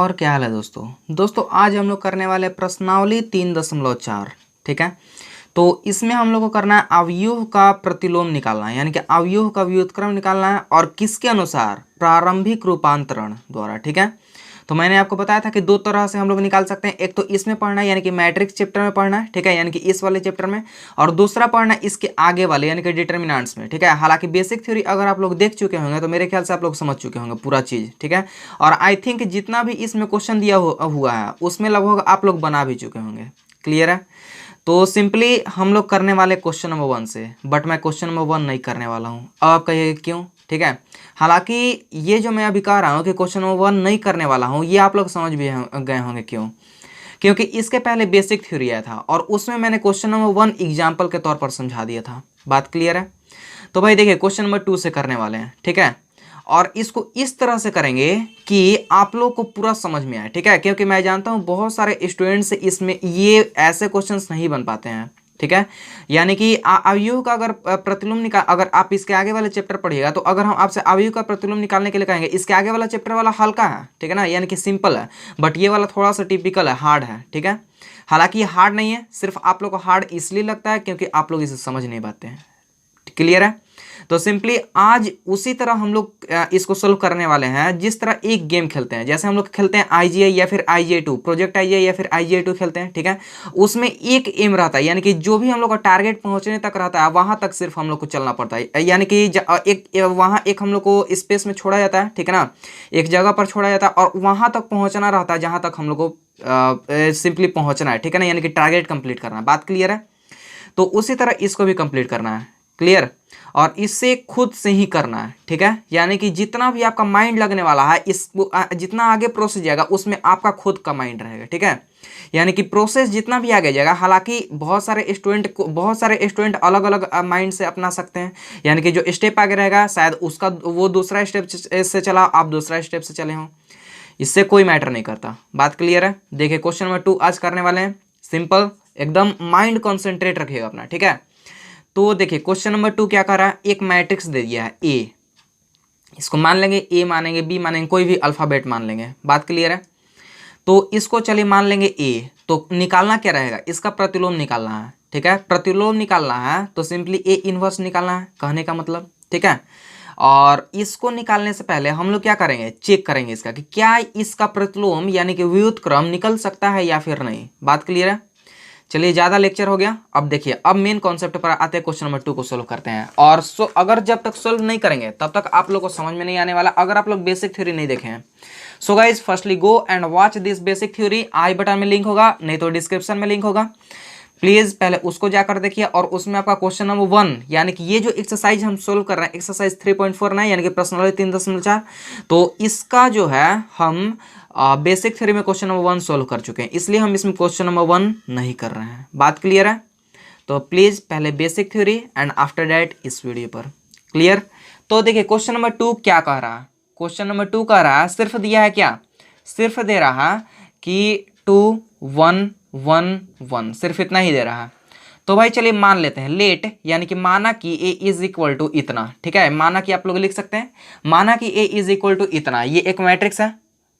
और क्या हाल है दोस्तों आज हम लोग करने वाले प्रश्नावली 3.4। ठीक है, तो इसमें हम लोग को करना है अवयव का प्रतिलोम निकालना है, यानी कि अवयव का व्युत्क्रम निकालना है और किसके अनुसार, प्रारंभिक रूपांतरण द्वारा। ठीक है, तो मैंने आपको बताया था कि दो तरह से हम लोग निकाल सकते हैं, एक तो इसमें पढ़ना है यानी कि मैट्रिक्स चैप्टर में पढ़ना है, ठीक है, यानी कि इस वाले चैप्टर में, और दूसरा पढ़ना है इसके आगे वाले यानी कि डिटर्मिनेंट्स में। ठीक है, हालांकि बेसिक थ्योरी अगर आप लोग देख चुके होंगे तो मेरे ख्याल से आप लोग समझ चुके होंगे पूरा चीज़। ठीक है, और आई थिंक जितना भी इसमें क्वेश्चन दिया हुआ है उसमें लगभग आप लोग बना भी चुके होंगे। क्लियर है, तो सिंपली हम लोग करने वाले क्वेश्चन नंबर 1 से, बट मैं क्वेश्चन नंबर 1 नहीं करने वाला हूँ। अब आप कहिएगा क्यों? ठीक है, हालांकि ये जो मैं अभी कह रहा हूँ कि क्वेश्चन नंबर 1 नहीं करने वाला हूँ, ये आप लोग समझ भी गए होंगे क्यों। क्योंकि इसके पहले बेसिक थ्योरी आया था और उसमें मैंने क्वेश्चन नंबर 1 एग्जाम्पल के तौर पर समझा दिया था। बात क्लियर है? तो भाई देखिए क्वेश्चन नंबर 2 से करने वाले हैं। ठीक है, और इसको इस तरह से करेंगे कि आप लोग को पूरा समझ में आए। ठीक है, क्योंकि मैं जानता हूँ बहुत सारे स्टूडेंट्स इसमें ये ऐसे क्वेश्चंस नहीं बन पाते हैं। ठीक है, यानी कि अवयव का अगर प्रतिलोम निकाल, अगर आप इसके आगे वाले चैप्टर पढ़िएगा तो अगर हम आपसे अवयव का प्रतिलोम निकालने के लिए कहेंगे, इसके आगे वाला चैप्टर वाला हल्का है, ठीक है ना, यानी कि सिंपल है, बट ये वाला थोड़ा सा टिपिकल है, हार्ड है। ठीक है, हालांकि ये हार्ड नहीं है, सिर्फ आप लोग को हार्ड इसलिए लगता है क्योंकि आप लोग इसे समझ नहीं पाते हैं। क्लियर है? तो सिंपली आज उसी तरह हम लोग इसको सोल्व करने वाले हैं जिस तरह एक गेम खेलते हैं, जैसे हम लोग खेलते हैं आईजीआई या फिर आईजीआई 2, प्रोजेक्ट आईजीआई या फिर आईजीआई 2 खेलते हैं। ठीक है, उसमें एक एम रहता है, यानी कि जो भी हम लोग का टारगेट पहुंचने तक रहता है वहां तक सिर्फ हम लोग को चलना पड़ता है, यानी कि वहां एक हम लोग को स्पेस में छोड़ा जाता है, ठीक है ना, एक जगह पर छोड़ा जाता है और वहां तक पहुंचना रहता है जहां तक हम लोग को सिंपली पहुंचना है। ठीक है ना, यानी कि टारगेट कंप्लीट करना है। बात क्लियर है? तो उसी तरह इसको भी कंप्लीट करना है। क्लियर? और इससे खुद से ही करना है। ठीक है, यानी कि जितना भी आपका माइंड लगने वाला है, इसको जितना आगे प्रोसेस जाएगा उसमें आपका खुद का माइंड रहेगा। ठीक है, यानी कि प्रोसेस जितना भी आगे जाएगा, हालांकि बहुत सारे स्टूडेंट अलग अलग माइंड से अपना सकते हैं, यानी कि जो स्टेप आगे रहेगा शायद उसका वो दूसरा स्टेप से चला, आप दूसरा स्टेप से चले हों, इससे कोई मैटर नहीं करता। बात क्लियर है? देखिए क्वेश्चन नंबर 2 आज करने वाले हैं, सिंपल एकदम, माइंड कॉन्सेंट्रेट रखिएगा अपना। ठीक है, तो देखिए क्वेश्चन नंबर 2 क्या कर रहा है, एक मैट्रिक्स दे दिया है ए, इसको मान लेंगे ए, मानेंगे बी, मानेंगे कोई भी अल्फाबेट मान लेंगे। बात क्लियर है? तो इसको चलिए मान लेंगे ए, तो निकालना क्या रहेगा, इसका प्रतिलोम निकालना है। ठीक है, प्रतिलोम निकालना है तो सिंपली ए इनवर्स निकालना है, कहने का मतलब। ठीक है, और इसको निकालने से पहले हम लोग क्या करेंगे, चेक करेंगे इसका कि क्या इसका प्रतिलोम यानी कि व्युत्क्रम निकल सकता है या फिर नहीं। बात क्लियर है? चलिए ज़्यादा लेक्चर हो गया, अब देखिए अब मेन कॉन्सेप्ट पर आते हैं, क्वेश्चन नंबर 2 को सोल्व करते हैं। और अगर जब तक सोल्व नहीं करेंगे तब तक आप लोग को समझ में नहीं आने वाला, अगर आप लोग बेसिक थ्योरी नहीं देखे हैं। So guys firstly go and watch this basic theory, I button में लिंक होगा, नहीं तो डिस्क्रिप्शन में लिंक होगा, प्लीज पहले उसको जाकर देखिए। और उसमें आपका क्वेश्चन नंबर 1 यानी कि ये जो एक्सरसाइज हम सोल्व कर रहे हैं, एक्सरसाइज 3.4 यानी कि प्रश्नावली 3.4, तो इसका जो है हम बेसिक थ्योरी में क्वेश्चन नंबर 1 सोल्व कर चुके हैं, इसलिए हम इसमें क्वेश्चन नंबर 1 नहीं कर रहे हैं। बात क्लियर है? तो प्लीज पहले basic theory and after that इस वीडियो पर। क्लियर? तो देखिए क्वेश्चन नंबर 2 क्या कह रहा है, क्वेश्चन नंबर 2 कह रहा है, सिर्फ दिया है क्या, सिर्फ दे रहा है कि 2 1 1 1, सिर्फ इतना ही दे रहा है। तो भाई चलिए मान लेते हैं, लेट यानी कि माना कि ए इज इक्वल टू इतना। ठीक है, माना कि आप लोग लिख सकते हैं, माना कि ए इज इक्वल टू इतना, ये एक मैट्रिक्स है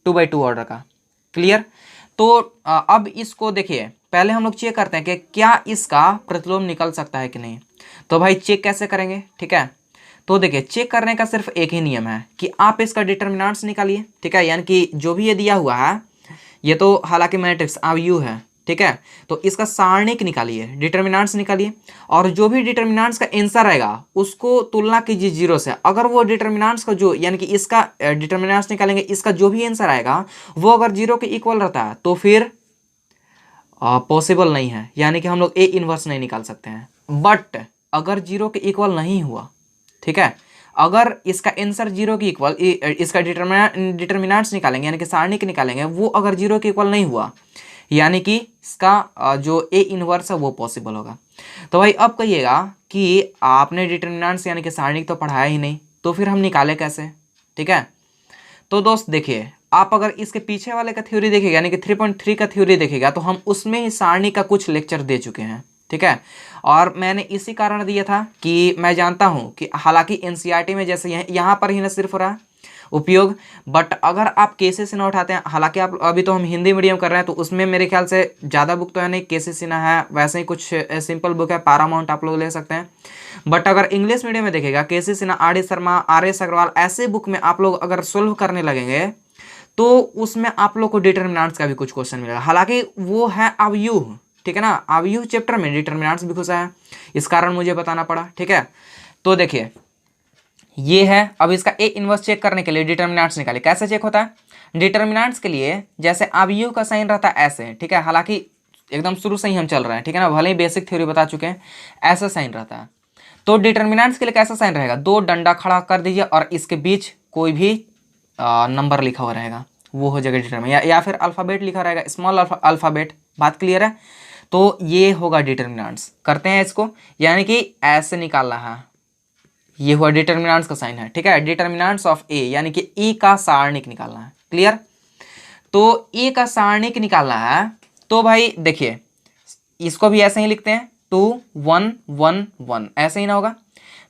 2x2 ऑर्डर का। क्लियर? तो अब इसको देखिए, पहले हम लोग चेक करते हैं कि क्या इसका प्रतिलोम निकल सकता है कि नहीं। तो भाई चेक कैसे करेंगे? ठीक है, तो देखिए चेक करने का सिर्फ एक ही नियम है कि आप इसका डिटर्मिनेंट्स निकालिए। ठीक है, यानी कि जो भी ये दिया हुआ है, ये तो हालांकि मैट्रिक्स अवयव है, ठीक है, तो इसका सारणिक निकालिए, डिटर्मिनेंट्स निकालिए, और जो भी डिटर्मिनेंट्स का आंसर आएगा उसको तुलना कीजिए 0 से। अगर वो डिटर्मिनेंट्स का जो यानी कि इसका डिटर्मिनेंट्स निकालेंगे, इसका जो भी आंसर आएगा वो अगर 0 के इक्वल रहता है तो फिर पॉसिबल नहीं है, यानी कि हम लोग ए इनवर्स नहीं निकाल सकते हैं। बट अगर 0 के इक्वल नहीं हुआ, ठीक है, अगर इसका आंसर 0 के इक्वल, इसका डिटर्मिनेंट्स निकालेंगे यानी कि सारणिक निकालेंगे, वो अगर 0 के इक्वल नहीं हुआ, यानी कि इसका जो ए इनवर्स है वो पॉसिबल होगा। तो भाई अब कहिएगा कि आपने डिटर्मिनेंट्स यानी कि सारणिक तो पढ़ाया ही नहीं, तो फिर हम निकाले कैसे? ठीक है, तो दोस्त देखिए, आप अगर इसके पीछे वाले का थ्योरी देखेगा यानी कि 3.3 का थ्योरी देखेगा तो हम उसमें ही सारणी का कुछ लेक्चर दे चुके हैं। ठीक है, और मैंने इसी कारण दिया था कि मैं जानता हूं कि हालांकि एनसीईआरटी में जैसे यहाँ पर ही ना सिर्फ हो रहा है, उपयोग। बट अगर आप केसी सिन्हा उठाते हैं, हालांकि आप अभी तो हम हिंदी मीडियम कर रहे हैं तो उसमें मेरे ख्याल से ज़्यादा बुक तो है नहीं, केसी सिन्हा है, वैसे ही कुछ सिंपल बुक है, पैरामाउंट आप लोग ले सकते हैं। बट अगर इंग्लिश मीडियम में देखिएगा, KC Sinha, R D Sharma, R S Agarwal, ऐसे बुक में आप लोग अगर सोल्व करने लगेंगे तो उसमें आप लोग को डिटर्मिनेंट्स का भी कुछ क्वेश्चन मिलेगा। हालांकि वो है अवयव, ठीक है ना, अवयव चैप्टर में डिटर्मिनेंट्स भी घुसा है, इस कारण मुझे बताना पड़ा, ठीक है। तो देखिए ये है, अब इसका ए इनवर्स चेक करने के लिए डिटर्मिनेंट्स निकाले, कैसे चेक होता है डिटर्मिनेंट्स के लिए, जैसे अवयव का साइन रहता है ऐसे, ठीक है, हालांकि एकदम शुरू से ही हम चल रहे हैं, ठीक है ना, भले ही बेसिक थ्योरी बता चुके हैं, ऐसा साइन रहता है। तो डिटर्मिनेंट्स के लिए कैसा साइन रहेगा, दो डंडा खड़ा कर दीजिए और इसके बीच कोई भी नंबर लिखा हुआ रहेगा, वो हो जाएगा डिटर्मिनेंट, या फिर अल्फ़ाबेट लिखा रहेगा, स्मॉल अल्फ़ाबेट, बात क्लियर है। तो ये होगा डिटर्मिनेंट्स, करते हैं इसको, यानी कि ऐसे निकालना है, ये हुआ डिटर्मिनेंट्स का साइन है, ठीक है, डिटर्मिनेंट्स ऑफ ए, यानी कि ए का सारणिक निकालना है, क्लियर। तो ए का सारणिक निकालना है, तो भाई देखिए इसको भी ऐसे ही लिखते हैं, 2 1 1 1, ऐसे ही ना होगा।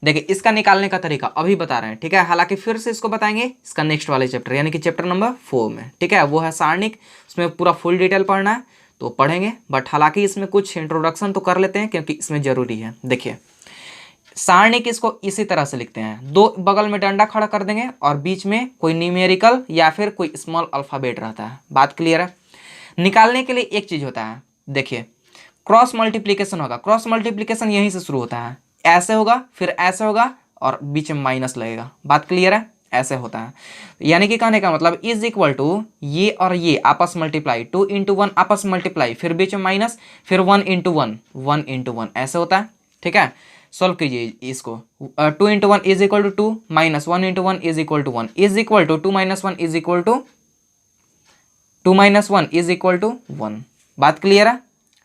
देखिए इसका निकालने का तरीका अभी बता रहे हैं, ठीक है, हालांकि फिर से इसको बताएंगे इसका नेक्स्ट वाले चैप्टर, यानी कि चैप्टर नंबर 4 में, ठीक है, वो है सारणिक, उसमें पूरा फुल डिटेल पढ़ना है तो पढ़ेंगे, बट हालांकि इसमें कुछ इंट्रोडक्शन तो कर लेते हैं क्योंकि इसमें जरूरी है। देखिए सारणिक इसको इसी तरह से लिखते हैं, दो बगल में डंडा खड़ा कर देंगे और बीच में कोई न्यूमेरिकल या फिर कोई स्मॉल अल्फ़ाबेट रहता है, बात क्लियर है। निकालने के लिए एक चीज होता है, देखिए क्रॉस मल्टीप्लिकेशन होगा, क्रॉस मल्टीप्लिकेशन यहीं से शुरू होता है, ऐसे होगा फिर ऐसे होगा और बीच में माइनस लगेगा, बात क्लियर है, ऐसे होता है। यानी कि कहने का मतलब इज इक्वल टू ये और ये आपस मल्टीप्लाई, 2 × 1 आपस मल्टीप्लाई, फिर बीच में माइनस, फिर 1 × 1 1 × 1, ऐसे होता है, ठीक है। सॉल्व कीजिए इसको, 2 × 1 is equal to 2, minus 1 × 1 is equal to 1, is equal to 2 - 1 is equal to 2 - 1 is equal to 1, बात क्लियर है,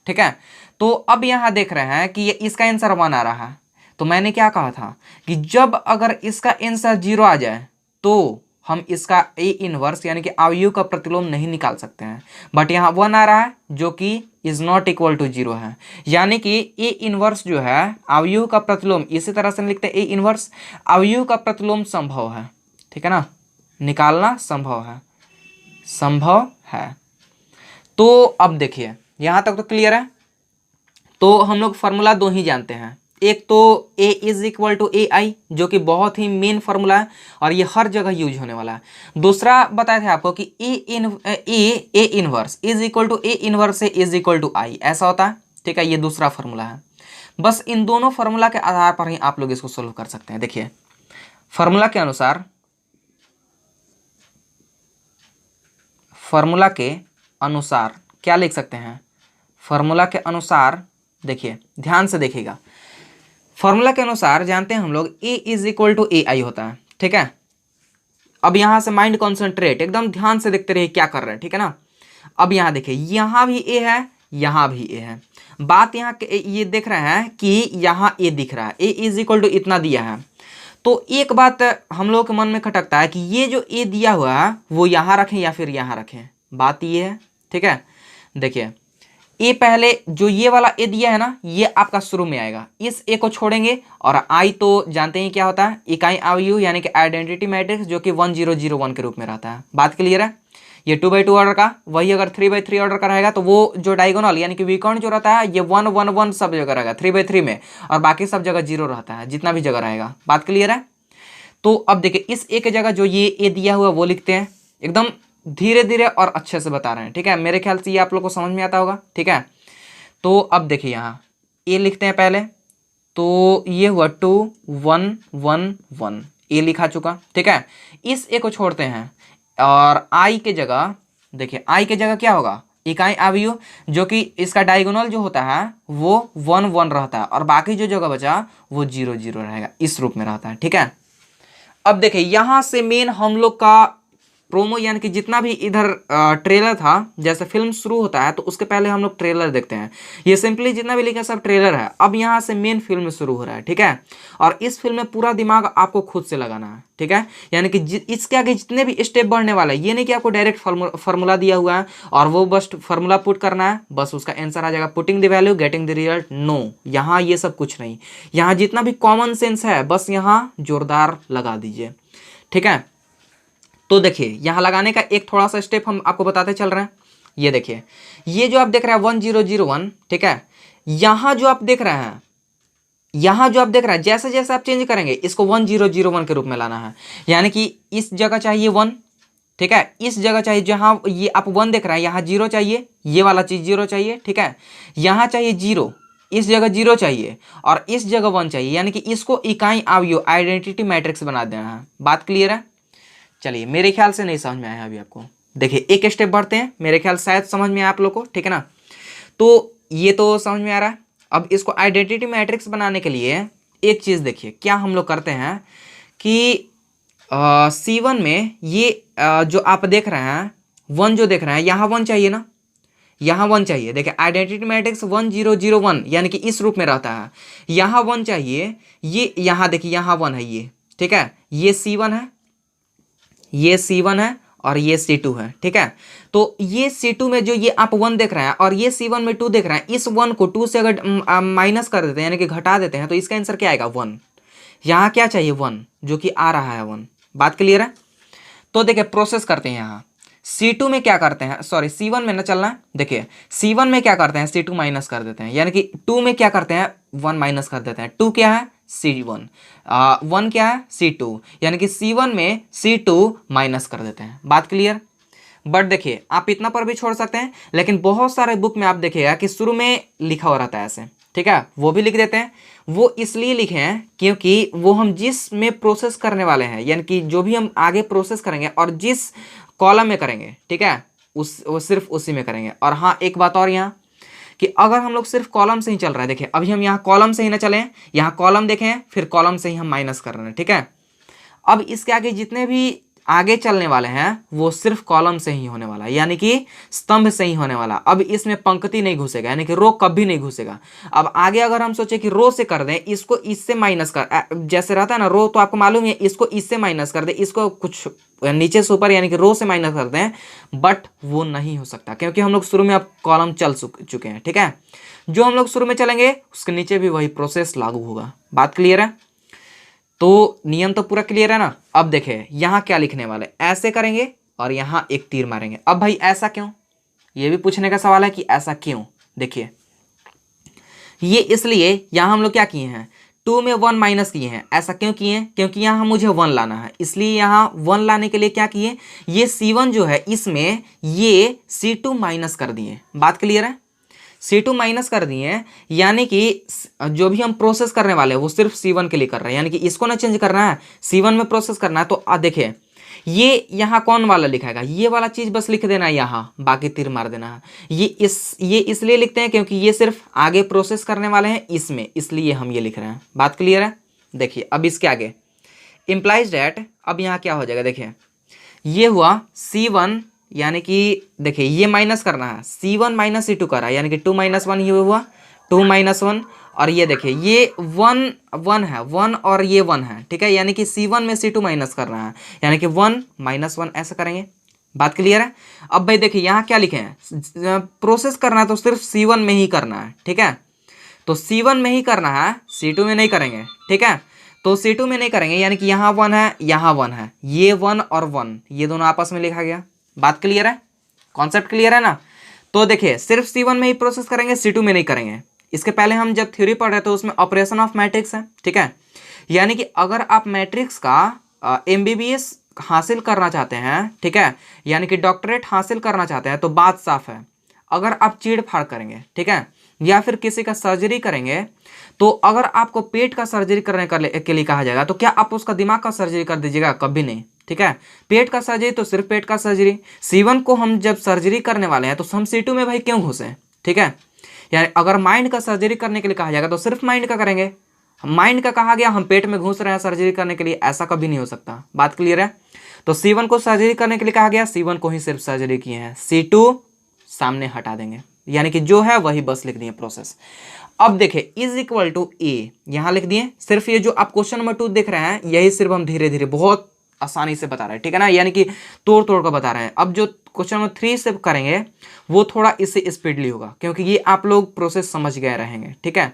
ठीक है। तो अब यहाँ देख रहे हैं कि ये इसका आंसर 1 आ रहा है, तो मैंने क्या कहा था कि जब अगर इसका आंसर 0 आ जाए तो हम इसका ए इनवर्स यानी कि अवयव का प्रतिलोम नहीं निकाल सकते हैं, बट यहाँ 1 आ रहा है जो कि इज नॉट इक्वल टू 0 है, यानी कि ए इनवर्स जो है अवयव का प्रतिलोम, इसी तरह से लिखते हैं ए इनवर्स अवयव का प्रतिलोम संभव है, ठीक है ना, निकालना संभव है, संभव है। तो अब देखिए यहाँ तक तो क्लियर है। तो हम लोग फार्मूला दो ही जानते हैं, एक तो a इज इक्वल टू ए आई जो कि बहुत ही मेन फार्मूला है और ये हर जगह यूज होने वाला है। दूसरा बताए थे आपको कि A inverse is equal to A inverse से इज इक्वल टू आई, ऐसा होता है, ठीक है, ये दूसरा फार्मूला है। बस इन दोनों फार्मूला के आधार पर ही आप लोग इसको सोल्व कर सकते हैं। देखिए फार्मूला के अनुसार, फार्मूला के अनुसार क्या लिख सकते हैं, फार्मूला के अनुसार देखिए ध्यान से देखिएगा, फार्मूला के अनुसार जानते हैं हम लोग a इज इक्वल टू ए आई होता है, ठीक है। अब यहां से माइंड कॉन्सेंट्रेट, एकदम ध्यान से देखते रहिए क्या कर रहे हैं, ठीक है ना। अब यहां देखिए यहां भी a है, यहां भी a है, बात यहाँ ये देख रहे हैं कि यहां a दिख रहा है, a इज इक्वल टू इतना दिया है। तो एक बात हम लोग के मन में खटकता है कि ये जो a दिया हुआ है वो यहां रखें या फिर यहां रखें, बात ये है, ठीक है। देखिए ए पहले जो ये वाला ए दिया है ना, ये आपका शुरू में आएगा, इस ए को छोड़ेंगे और आई तो जानते हैं क्या होता है, इकाई अवयव यानी कि आइडेंटिटी मैट्रिक्स जो कि 1001 के रूप में रहता है, बात क्लियर है। ये 2/2 ऑर्डर का, वही अगर 3/3 ऑर्डर का रहेगा तो वो जो डायगोनल यानी कि विकर्ण जो रहता है ये 1 1 1 सब जगह रहेगा 3/3 में, और बाकी सब जगह 0 रहता है जितना भी जगह रहेगा, बात क्लियर है। तो अब देखिए इस ए के जगह जो ये ए दिया हुआ वो लिखते हैं, एकदम धीरे धीरे और अच्छे से बता रहे हैं, ठीक है, मेरे ख्याल से ये आप लोग को समझ में आता होगा, ठीक है। तो अब देखिए यहाँ ए लिखते हैं पहले, तो ये हुआ 2 1 1 1, ए लिखा चुका, ठीक है। इस ए को छोड़ते हैं और आई के जगह देखिए, आई के जगह क्या होगा, इकाई अवयव जो कि इसका डायगोनल जो होता है वो 1 1 रहता है और बाकी जो जगह बचा वो 0 0 रहेगा, इस रूप में रहता है, ठीक है। अब देखिए यहां से मेन हम लोग का प्रोमो यानी कि जितना भी इधर ट्रेलर था, जैसे फिल्म शुरू होता है तो उसके पहले हम लोग ट्रेलर देखते हैं, ये सिंपली जितना भी लिखा सब ट्रेलर है। अब यहाँ से मेन फिल्म शुरू हो रहा है, ठीक है, और इस फिल्म में पूरा दिमाग आपको खुद से लगाना है, ठीक है, यानी कि इसके आगे जितने भी स्टेप बढ़ने वाले हैं, ये नहीं कि आपको डायरेक्ट फार्मूला दिया हुआ है और वो बस फार्मूला पुट करना है, बस उसका आंसर आ जाएगा, putting the value getting the result, no, यहाँ ये सब कुछ नहीं, यहाँ जितना भी कॉमन सेंस है बस यहाँ जोरदार लगा दीजिए, ठीक है। तो देखिए यहाँ लगाने का एक थोड़ा सा स्टेप हम आपको बताते चल रहे हैं। ये देखिए, ये जो आप देख रहे हैं 1001, ठीक है, यहाँ जो आप देख रहे हैं, यहाँ जो आप देख रहे हैं, जैसे जैसे आप चेंज करेंगे इसको 1001 के रूप में लाना है। यानी कि इस जगह चाहिए 1, ठीक है, इस जगह चाहिए, जहाँ ये आप 1 देख रहे हैं यहाँ 0 चाहिए, ये वाला चीज 0 चाहिए, ठीक है, यहाँ चाहिए 0, इस जगह 0 चाहिए और इस जगह 1 चाहिए। यानी कि इसको इकाई अवयव आइडेंटिटी मैट्रिक्स बना देना है। बात क्लियर है? चलिए, मेरे ख्याल से नहीं समझ में आया अभी आपको। देखिए एक स्टेप बढ़ते हैं, मेरे ख्याल शायद समझ में आया आप लोग को, ठीक है ना। तो ये तो समझ में आ रहा है। अब इसको आइडेंटिटी मैट्रिक्स बनाने के लिए एक चीज़ देखिए, क्या हम लोग करते हैं कि C1 में ये जो आप देख रहे हैं 1 जो देख रहे हैं, यहाँ 1 चाहिए ना, यहाँ 1 चाहिए। देखिए आइडेंटिटी मैट्रिक्स 1001 यानी कि इस रूप में रहता है। यहाँ 1 चाहिए, ये यहाँ देखिए यहाँ 1 है ये, ठीक है, ये C1 है, ये C1 है और ये C2 है, ठीक है। तो ये C2 में जो ये आप 1 देख रहे हैं और ये C1 में 2 देख रहे हैं, इस 1 को 2 से अगर माइनस कर देते हैं यानी कि घटा देते हैं तो इसका आंसर क्या आएगा? 1। यहाँ क्या चाहिए? 1, जो कि आ रहा है 1। बात क्लियर है? तो देखिए प्रोसेस करते हैं यहाँ। C2 में क्या करते हैं, सॉरी C1 में ना चलना है। देखिए C1 में क्या करते हैं, C2 माइनस कर देते हैं, यानी कि 2 में क्या करते हैं, 1 माइनस कर देते हैं। 2 क्या है? C1, 1 क्या है? C2, यानी कि C1 में C2 माइनस कर देते हैं। बात क्लियर? बट देखिए आप इतना पर भी छोड़ सकते हैं, लेकिन बहुत सारे बुक में आप देखिएगा कि शुरू में लिखा हुआ रहता है ऐसे, ठीक है, वो भी लिख देते हैं। वो इसलिए लिखे हैं क्योंकि वो हम जिस में प्रोसेस करने वाले हैं, यानी कि जो भी हम आगे प्रोसेस करेंगे और जिस कॉलम में करेंगे, ठीक है, वो सिर्फ उसी में करेंगे। और हाँ एक बात और यहाँ कि अगर हम लोग सिर्फ कॉलम से ही चल रहा है, देखिए अभी हम यहाँ कॉलम से ही ना चलें, यहाँ कॉलम देखें फिर कॉलम से ही हम माइनस कर रहे हैं, ठीक है। अब इसके आगे जितने भी आगे चलने वाले हैं वो सिर्फ कॉलम से ही होने वाला है, यानी कि स्तंभ से ही होने वाला। अब इसमें पंक्ति नहीं घुसेगा, यानी कि रो कभी नहीं घुसेगा। अब आगे अगर हम सोचे कि रो से कर दें, इसको इससे माइनस कर, जैसे रहता है ना रो, तो आपको मालूम है इसको इससे माइनस कर दें, इसको कुछ नीचे से ऊपर यानी कि रो से माइनस कर दें, बट वो नहीं हो सकता क्योंकि हम लोग शुरू में अब कॉलम चल चुके हैं, ठीक है। जो हम लोग शुरू में चलेंगे उसके नीचे भी वही प्रोसेस लागू होगा। बात क्लियर है? तो नियम तो पूरा क्लियर है ना। अब देखें यहाँ क्या लिखने वाले, ऐसे करेंगे और यहाँ एक तीर मारेंगे। अब भाई ऐसा क्यों, ये भी पूछने का सवाल है कि ऐसा क्यों। देखिए ये इसलिए यहाँ हम लोग क्या किए हैं, 2 में 1 माइनस किए हैं। ऐसा क्यों किए हैं? क्योंकि यहाँ मुझे 1 लाना है, इसलिए यहाँ 1 लाने के लिए क्या किए, ये C1 जो है इसमें ये C2 माइनस कर दिए। बात क्लियर है? C2 माइनस कर दिए, यानी कि जो भी हम प्रोसेस करने वाले हैं वो सिर्फ C1 के लिए कर रहे हैं, यानी कि इसको ना चेंज करना है, C1 में प्रोसेस करना है। तो देखिए ये यहाँ कौन वाला लिखाएगा, ये वाला चीज बस लिख देना है, यहाँ बाकी तीर मार देना है। ये इसलिए लिखते हैं क्योंकि ये सिर्फ आगे प्रोसेस करने वाले हैं इसमें, इसलिए हम ये लिख रहे हैं। बात क्लियर है? देखिए अब इसके आगे इम्प्लाइज डैट, अब यहाँ क्या हो जाएगा, देखिए ये हुआ C1, यानी कि देखिए ये माइनस करना है, C1 माइनस C2 कर रहा है, यानी कि 2 माइनस 1 ये हुआ 2 माइनस 1, और ये देखिए ये 1 है, 1 और ये 1 है, ठीक है, यानी कि C1 में C2 माइनस कर रहा है, यानी कि 1 माइनस 1 ऐसा करेंगे। बात क्लियर है? अब भाई देखिए यहाँ क्या लिखे हैं, प्रोसेस करना है तो सिर्फ C1 में ही करना है, ठीक है, तो C1 में ही करना है, C2 में नहीं करेंगे, ठीक है। तो C2 में नहीं करेंगे, यानी कि यहाँ 1 है, यहाँ 1 है, ये 1 और 1 ये दोनों आपस में लिखा गया। बात क्लियर है? कॉन्सेप्ट क्लियर है ना। तो देखिए सिर्फ C1 में ही प्रोसेस करेंगे, C2 में नहीं करेंगे। इसके पहले हम जब थ्योरी पढ़ रहे थे उसमें ऑपरेशन ऑफ मैट्रिक्स है, ठीक है, यानी कि अगर आप मैट्रिक्स का MBBS हासिल करना चाहते हैं, ठीक है, यानी कि डॉक्टरेट हासिल करना चाहते हैं, तो बात साफ है, अगर आप चीड़ फाड़ करेंगे, ठीक है, या फिर किसी का सर्जरी करेंगे, तो अगर आपको पेट का सर्जरी करने के लिए कहा जाएगा तो क्या आप उसका दिमाग का सर्जरी कर दीजिएगा? कभी नहीं, ठीक है। पेट का सर्जरी तो सिर्फ पेट का सर्जरी। C1 को हम जब सर्जरी करने वाले हैं तो हम C2 में भाई क्यों घुसे, ठीक है। यानी अगर माइंड का सर्जरी करने के लिए कहा जाएगा तो सिर्फ माइंड का करेंगे। माइंड का कहा गया, हम पेट में घुस रहे हैं सर्जरी करने के लिए, ऐसा कभी नहीं हो सकता। बात क्लियर है? तो C1 को सर्जरी करने के लिए कहा गया, C1 को ही सिर्फ सर्जरी किए हैं, C2 सामने हटा देंगे, यानी कि जो है वही बस लिख दिए प्रोसेस। अब देखिए इज इक्वल टू ए यहां लिख दिए। सिर्फ ये जो आप क्वेश्चन नंबर 2 देख रहे हैं यही सिर्फ हम धीरे धीरे बहुत आसानी से बता रहे हैं, ठीक है ना, यानी कि तोड़ तोड़ कर बता रहे हैं। अब जो क्वेश्चन नंबर 3 से करेंगे वो थोड़ा इससे स्पीडली होगा क्योंकि ये आप लोग प्रोसेस समझ गए रहेंगे, ठीक है।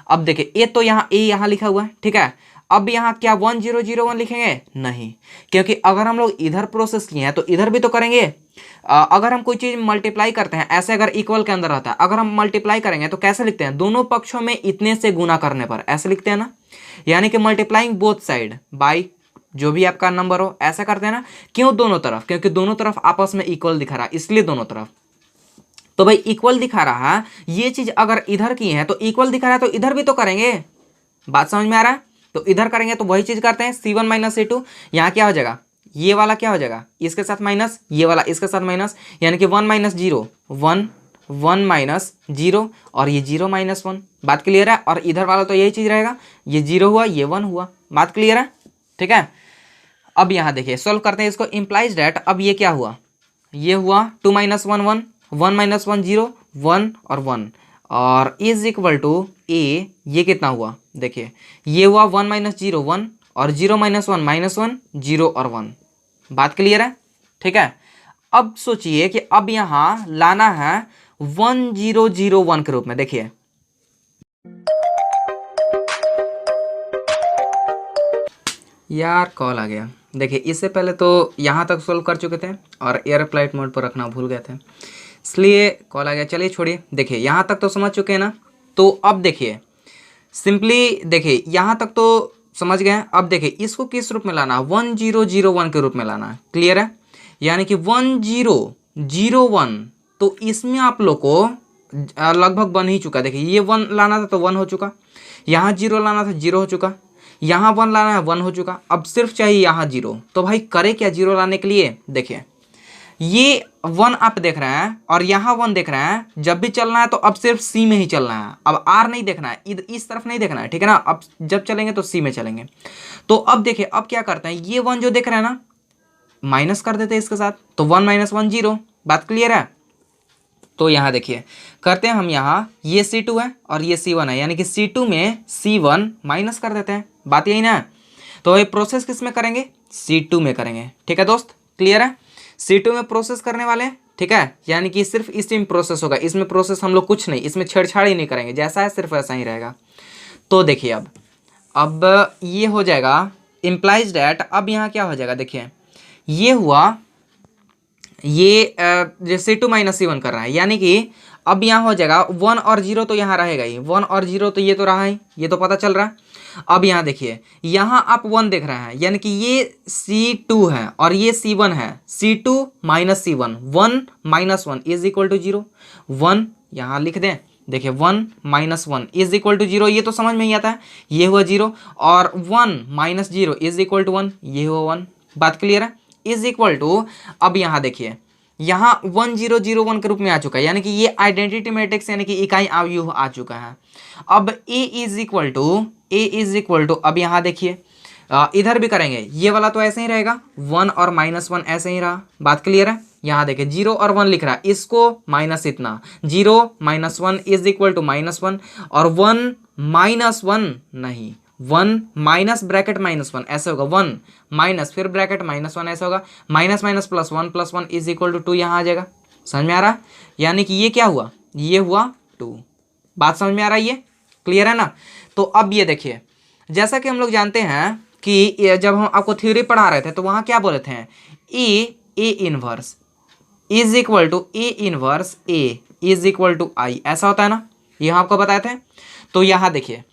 अब देखिए ए तो यहाँ ए यहाँ लिखा हुआ है, ठीक है। अब यहाँ क्या 1001 लिखेंगे? नहीं, क्योंकि अगर हम लोग इधर प्रोसेस किए हैं तो इधर भी तो करेंगे। अगर हम कोई चीज मल्टीप्लाई करते हैं, ऐसे अगर इक्वल के अंदर रहता है, अगर हम मल्टीप्लाई करेंगे तो कैसे लिखते हैं? दोनों पक्षों में इतने से गुना करने पर, ऐसे लिखते हैं ना, यानी कि मल्टीप्लाइंग बोथ साइड बाई जो भी आपका नंबर हो, ऐसा करते हैं ना। क्यों दोनों तरफ? क्योंकि दोनों तरफ आपस में इक्वल दिखा रहा है, इसलिए दोनों तरफ। तो भाई इक्वल दिखा रहा है, ये चीज अगर इधर की है तो इक्वल दिखा रहा है, तो इधर भी तो करेंगे। बात समझ में आ रहा है? तो इधर करेंगे तो वही चीज करते हैं, C1 माइनस C2। यहाँ क्या हो जाएगा? ये वाला क्या हो जाएगा? इसके साथ माइनस, ये वाला इसके साथ माइनस, यानी कि 1 माइनस 0 1, 1 माइनस 0 और ये 0 माइनस 1। बात क्लियर है? और इधर वाला तो यही चीज रहेगा, ये 0 हुआ, ये 1 हुआ। बात क्लियर है? ठीक है। अब यहाँ देखिए सोल्व करते हैं इसको। इम्प्लाइज डेट, अब ये क्या हुआ? ये हुआ 2 माइनस 1 1, 1 माइनस 1 0, 1 और 1, और इज इक्वल टू ए, ये कितना हुआ? देखिए ये हुआ 1 माइनस 0 1 और 0 माइनस 1 माइनस 1, 0 और 1। बात क्लियर है? ठीक है। अब सोचिए कि अब यहाँ लाना है 1001 के रूप में। देखिए यार कॉल आ गया। देखिए इससे पहले तो यहाँ तक सोल्व कर चुके थे और एयर फ्लाइट मोड पर रखना भूल गए थे, इसलिए कॉल आ गया। चलिए छोड़िए, देखिए यहाँ तक तो समझ चुके हैं ना। तो अब देखिए सिंपली, देखिए यहाँ तक तो समझ गए। अब देखिए इसको किस रूप में लाना है? 1001 के रूप में लाना है। क्लियर है? यानी कि 1001, तो इसमें आप लोग को लगभग बन ही चुका। देखिए ये 1 लाना था तो 1 हो चुका, यहाँ 0 लाना था 0 हो चुका, यहाँ 1 लाना है 1 हो चुका। अब सिर्फ चाहिए यहाँ 0। तो भाई करे क्या 0 लाने के लिए? देखिए ये 1 आप देख रहे हैं और यहाँ 1 देख रहे हैं। जब भी चलना है तो अब सिर्फ C में ही चलना है, अब R नहीं देखना है, इस तरफ नहीं देखना है, ठीक है ना। अब जब चलेंगे तो C में चलेंगे। तो अब देखिए अब क्या करते हैं, ये 1 जो देख रहे हैं ना, माइनस कर देते हैं इसके साथ, तो 1 माइनस 1 0। बात क्लियर है? तो यहाँ देखिए करते हैं हम, यहाँ ये C2 है और ये C1 है, यानी कि C2 में C1 माइनस कर देते हैं। बात यही ना। तो ये प्रोसेस किस में करेंगे? C2 में करेंगे। ठीक है दोस्त, क्लियर है? C2 में प्रोसेस करने वाले हैं, ठीक है। यानी कि सिर्फ इसी में प्रोसेस होगा, इसमें प्रोसेस हम लोग कुछ नहीं, इसमें छेड़छाड़ ही नहीं करेंगे, जैसा है सिर्फ वैसा ही रहेगा। तो देखिए अब ये हो जाएगा इम्प्लाइज डेट। अब यहाँ क्या हो जाएगा? देखिए ये हुआ, ये जैसे C2 माइनस C1 कर रहा है, यानी कि अब यहाँ हो जाएगा 1 और 0 तो यहाँ रहेगा ही, 1 और 0 तो ये तो रहा ही, ये तो पता चल रहा है। अब यहाँ देखिए यहाँ आप 1 देख रहे हैं, यानी कि ये C2 है और ये C1 है। C2 minus C1, 1 minus 1 is equal to 0। 1 यहाँ लिख दें, देखिए 1 माइनस 1 इज इक्वल टू 0, ये तो समझ में ही आता है। ये हुआ 0 और 1 माइनस 0 इज इक्वल टू 1, ये हुआ 1। बात क्लियर है? इज इक्वल टू, अब यहाँ देखिए यहाँ 1001 के रूप में आ चुका है, यानी कि ये आइडेंटिटी मैट्रिक्स यानी कि इकाई अवयव आ चुका है। अब a इज इक्वल टू अब यहाँ देखिए इधर भी करेंगे, ये वाला तो ऐसे ही रहेगा, 1 और माइनस 1 ऐसे ही रहा। बात क्लियर है? यहाँ देखिए 0 और 1 लिख रहा है, इसको माइनस इतना, 0 minus 1 is equal to minus 1 और 1 माइनस 1 नहीं, 1 माइनस ब्रैकेट माइनस 1 ऐसे होगा, 1 माइनस फिर ब्रैकेट माइनस 1 ऐसे होगा, minus minus plus 1 is equal to 2 यहाँ आ जाएगा। समझ में आ रहा है? यानी कि ये क्या हुआ? ये हुआ 2। बात समझ में आ रहा है? ये क्लियर है ना? तो अब ये देखिए, जैसा कि हम लोग जानते हैं कि जब हम आपको थ्योरी पढ़ा रहे थे तो वहाँ क्या बोले थे, A inverse is equal to A inverse A is equal to I, ऐसा होता है ना, ये आपको बताए थे। तो यहाँ देखिए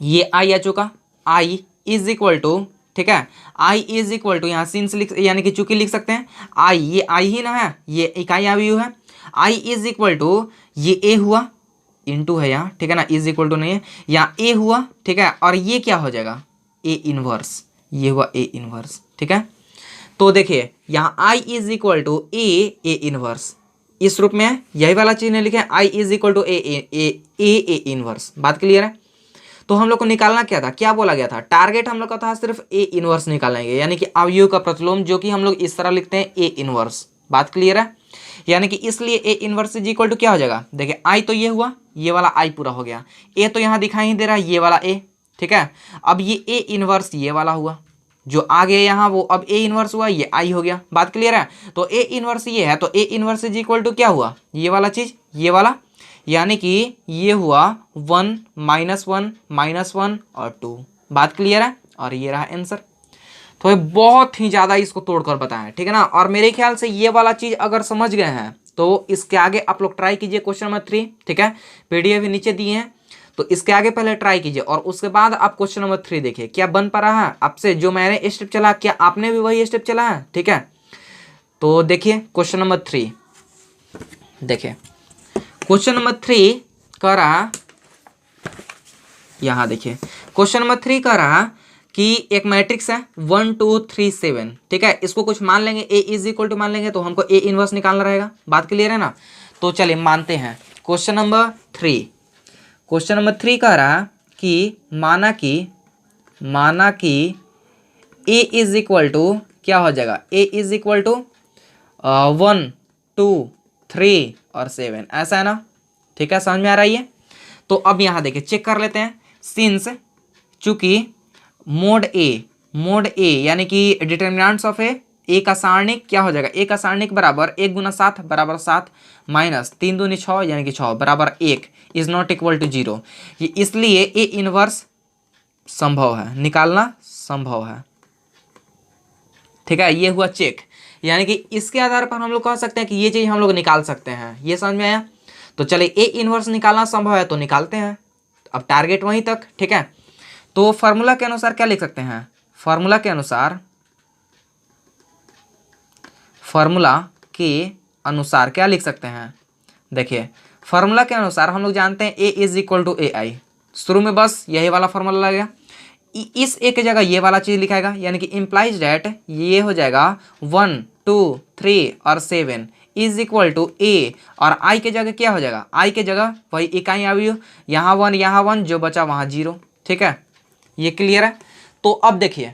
ये आई आ चुका, आई इज इक्वल टू, ठीक है, आई इज इक्वल टू यहाँ सिंस लिख, यानी कि चूंकि लिख सकते हैं आई, ये आई ही ना है, ये इकाई अवयव है। आई इज इक्वल टू ये ए हुआ, इनटू है यहाँ, ठीक है ना, इज इक्वल टू नहीं है, यहाँ ए हुआ, ठीक है, और ये क्या हो जाएगा? ए इनवर्स, ये हुआ ए इनवर्स, ठीक है। तो देखिए यहाँ I is equal to A inverse, इस रूप में है, यही वाला चीज ने लिखे I is equal to A inverse. बात क्लियर है? तो हम लोग को निकालना क्या था, क्या बोला गया था? टारगेट हम लोग का था सिर्फ ए इनवर्स निकालेंगे, यानी कि अवयव का प्रतिलोम, जो कि हम लोग इस तरह लिखते हैं ए इनवर्स। बात क्लियर है? यानी कि इसलिए A inverse is equal to क्या हो जाएगा? देखिए आई तो ये हुआ, ये वाला आई पूरा हो गया, ए तो यहाँ दिखाई नहीं दे रहा है, ये वाला ए, ठीक है। अब ये ए इनवर्स ये वाला हुआ, जो आ गया यहाँ वो अब ए इनवर्स हुआ, ये आई हो गया। बात क्लियर है? तो ए इनवर्स ये है, तो A inverse is equal to क्या हुआ? ये वाला चीज, ये वाला, यानी कि ये हुआ 1 माइनस 1 और 2। बात क्लियर है। और ये रहा आंसर। तो ये बहुत ही ज़्यादा इसको तोड़कर बताया, ठीक है ना। और मेरे ख्याल से ये वाला चीज़ अगर समझ गए हैं तो इसके आगे आप लोग ट्राई कीजिए क्वेश्चन नंबर 3, ठीक है। पीडीएफ भी नीचे दिए हैं, तो इसके आगे पहले ट्राई कीजिए और उसके बाद आप क्वेश्चन नंबर 3 देखिए क्या बन पा रहा है आपसे। जो मैंने स्टेप चला, क्या आपने भी वही स्टेप चला है, ठीक है। तो देखिए क्वेश्चन नंबर 3, देखिए क्वेश्चन नंबर 3 कह रहा, यहाँ देखिए क्वेश्चन नंबर 3 कह रहा कि एक मैट्रिक्स है 1 2 3 7, ठीक है। इसको कुछ मान लेंगे, ए इज इक्वल टू मान लेंगे, तो हमको ए इनवर्स निकालना रहेगा। बात क्लियर है ना। तो चलिए मानते हैं। क्वेश्चन नंबर 3 कह रहा कि माना कि ए इज इक्वल टू क्या हो जाएगा, ए इज इक्वल टू 1 2 3 और 7, ऐसा है ना, ठीक है। समझ में आ रहा है ये। तो अब यहाँ देखिए चेक कर लेते हैं। सिंस चूंकि मोड ए यानी कि डिटर्मिनेंट्स ऑफ ए का सारणिक क्या हो जाएगा, ए का सारणिक बराबर 1 गुना 7 बराबर 7 माइनस 3 दूनी 6 यानी कि 6 बराबर 1 इज नॉट इक्वल टू 0। ये इसलिए ए इनवर्स संभव है, निकालना संभव है, ठीक है। ये हुआ चेक, यानी कि इसके आधार पर हम लोग कह सकते हैं कि ये चीज हम लोग निकाल सकते हैं। ये समझ में आया। तो चलिए ए इनवर्स निकालना संभव है तो निकालते हैं। अब टारगेट वहीं तक, ठीक है। तो फॉर्मूला के अनुसार क्या लिख सकते हैं, फॉर्मूला के अनुसार क्या लिख सकते हैं। देखिए फॉर्मूला के अनुसार हम लोग जानते हैं ए इज इक्वल टू ए आई। शुरू में बस यही वाला फॉर्मूला लगेगा, इस ए की जगह ये वाला चीज लिखाएगा, यानी कि इम्प्लाइज डेट ये हो जाएगा 1 2 3 और 7 इज इक्वल टू ए, और आई के जगह क्या हो जाएगा, आई के जगह वही इकाई अवयव, यहाँ 1 जो बचा वहाँ 0, ठीक है। ये क्लियर है। तो अब देखिए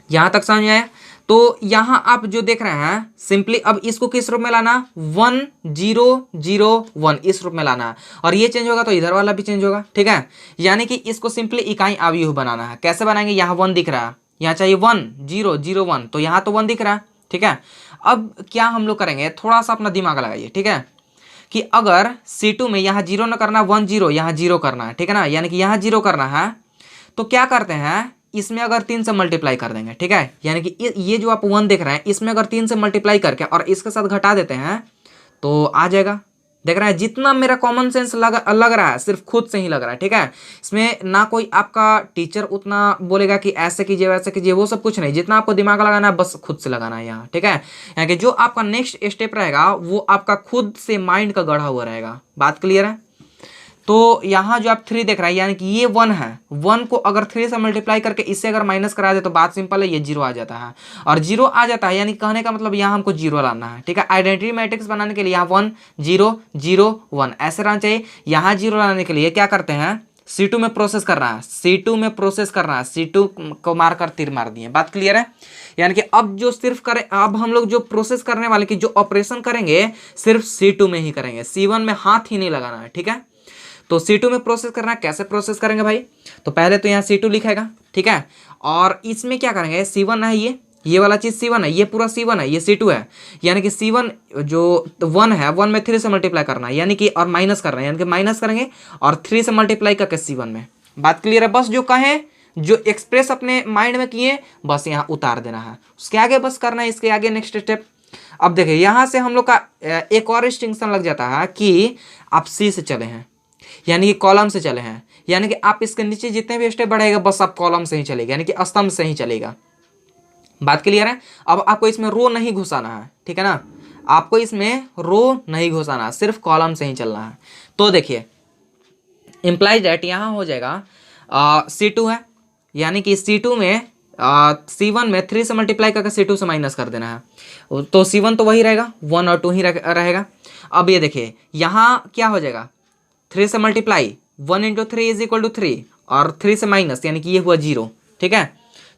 यहाँ तक समझ में आया। तो यहाँ आप जो देख रहे हैं सिंपली अब इसको किस रूप में लाना, 1 0 0 1 इस रूप में लाना है, और ये चेंज होगा तो इधर वाला भी चेंज होगा, ठीक है। यानी कि इसको सिंपली इकाई अवयव बनाना है। कैसे बनाएंगे, यहाँ 1 दिख रहा है, यहाँ चाहिए 1 0 0 1, तो यहाँ तो 1 दिख रहा है, ठीक है। अब क्या हम लोग करेंगे, थोड़ा सा अपना दिमाग लगाइए, ठीक है, कि अगर C2 में यहाँ 0 न करना, 1 0 यहाँ 0 करना है, ठीक है ना, यानी कि यहाँ 0 करना है, तो क्या करते हैं इसमें अगर 3 से मल्टीप्लाई कर देंगे, ठीक है। यानी कि ये जो आप 1 देख रहे हैं इसमें अगर 3 से मल्टीप्लाई करके और इसके साथ घटा देते हैं तो आ जाएगा। देख रहे हैं जितना मेरा कॉमन सेंस लग रहा है सिर्फ खुद से ही लग रहा है, ठीक है। इसमें ना कोई आपका टीचर उतना बोलेगा कि ऐसे कीजिए वैसे कीजिए, वो सब कुछ नहीं। जितना आपको दिमाग लगाना है बस खुद से लगाना है यहाँ, ठीक है। यानी कि जो आपका नेक्स्ट स्टेप रहेगा वो आपका खुद से माइंड का गढ़ा हुआ रहेगा। बात क्लियर है। तो यहाँ जो आप 3 देख रहे हैं यानी कि ये 1 है, 1 को अगर 3 से मल्टीप्लाई करके इससे अगर माइनस करा दे तो बात सिंपल है, ये 0 आ जाता है। और 0 आ जाता है यानी कहने का मतलब यहाँ हमको 0 लाना है, ठीक है। आइडेंटिटी मैट्रिक्स बनाने के लिए यहाँ 1 0 0 1 ऐसे रहना चाहिए। यहाँ 0 लाने के लिए क्या करते हैं, C2 में प्रोसेस करना है, C2 को मारकर तीर मार दिए। बात क्लियर है। यानी कि अब जो सिर्फ करें, अब हम लोग जो प्रोसेस करने वाले की जो ऑपरेशन करेंगे सिर्फ C2 में ही करेंगे, C1 में हाथ ही नहीं लगाना है, ठीक है। तो C2 में प्रोसेस करना है। कैसे प्रोसेस करेंगे भाई, तो पहले तो यहाँ C2 लिखेगा, ठीक है। और इसमें क्या करेंगे, C1 है, ये वाला चीज C1 है, ये पूरा C1 है, ये C2 है। यानी कि C1 जो 1 है 1 में 3 से मल्टीप्लाई करना है, यानी कि और माइनस करना है, यानी कि माइनस करेंगे और 3 से मल्टीप्लाई करके C1 में। बात क्लियर है। बस जो कहें, जो एक्सप्रेस अपने माइंड में किए बस यहाँ उतार देना है, उसके आगे बस करना है, इसके आगे नेक्स्ट स्टेप। अब देखिए यहाँ से हम लोग का एक और डिस्टिंक्शन लग जाता है कि आप C से चले हैं, यानी कि कॉलम से चले हैं, यानी कि आप इसके नीचे जितने भी स्टेप बढ़ेगा बस आप कॉलम से ही चलेगा, यानी कि स्तंभ से ही चलेगा। बात क्लियर है। अब आपको इसमें रो नहीं घुसाना है, ठीक है ना, आपको इसमें रो नहीं घुसाना, सिर्फ कॉलम से ही चलना है। तो देखिए इम्प्लाइज दैट यहाँ हो जाएगा C2 है, यानी कि C2 में C1 में 3 से मल्टीप्लाई करके C2 से माइनस कर देना है, तो C1 तो वही रहेगा, 1 और 2 ही रहेगा। अब ये देखिए यहाँ क्या हो जाएगा, 3 से multiply 1 into 3 is equal to 3 और 3 से माइनस यानी कि ये हुआ 0, ठीक है।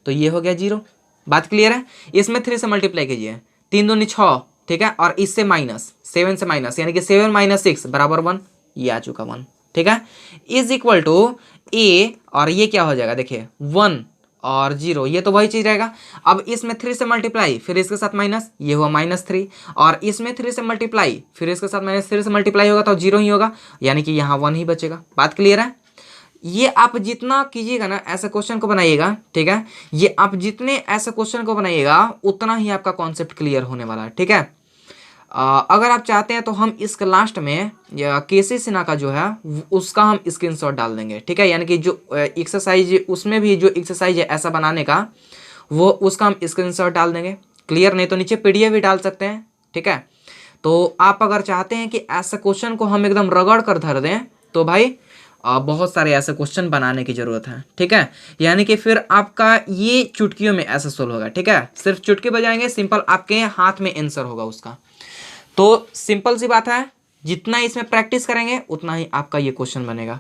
तो ये हो गया 0। बात क्लियर है। इसमें 3 से मल्टीप्लाई कीजिए, 3 दूनी 6, ठीक है, और इससे माइनस 7 से माइनस यानी कि 7 माइनस 6 बराबर 1, ये आ चुका 1, ठीक है, इज इक्वल टू ए, और ये क्या हो जाएगा देखिए 1 और 0, ये तो वही चीज रहेगा। अब इसमें 3 से मल्टीप्लाई फिर इसके साथ माइनस, ये हुआ -3, और इसमें 3 से मल्टीप्लाई फिर इसके साथ -3 से मल्टीप्लाई होगा तो 0 ही होगा, यानी कि यहाँ 1 ही बचेगा। बात क्लियर है। ये आप जितना कीजिएगा ना ऐसे क्वेश्चन को बनाइएगा, ठीक है, ये आप जितने ऐसे क्वेश्चन को बनाइएगा उतना ही आपका कॉन्सेप्ट क्लियर होने वाला है, ठीक है। अगर आप चाहते हैं तो हम इसके लास्ट में केसी सिन्हा का जो है उसका हम स्क्रीनशॉट डाल देंगे, ठीक है, यानी कि जो एक्सरसाइज उसमें भी जो एक्सरसाइज है ऐसा बनाने का वो उसका हम स्क्रीनशॉट डाल देंगे, क्लियर। नहीं तो नीचे पीडीएफ भी डाल सकते हैं, ठीक है। तो आप अगर चाहते हैं कि ऐसे क्वेश्चन को हम एकदम रगड़ कर धर दें तो भाई बहुत सारे ऐसे क्वेश्चन बनाने की जरूरत है, ठीक है। यानी कि फिर आपका ये चुटकियों में ऐसा सोल्व होगा, ठीक है, सिर्फ चुटकी बजाएंगे, सिंपल आपके हाथ में आंसर होगा उसका। तो सिंपल सी बात है, जितना इसमें प्रैक्टिस करेंगे उतना ही आपका ये क्वेश्चन बनेगा।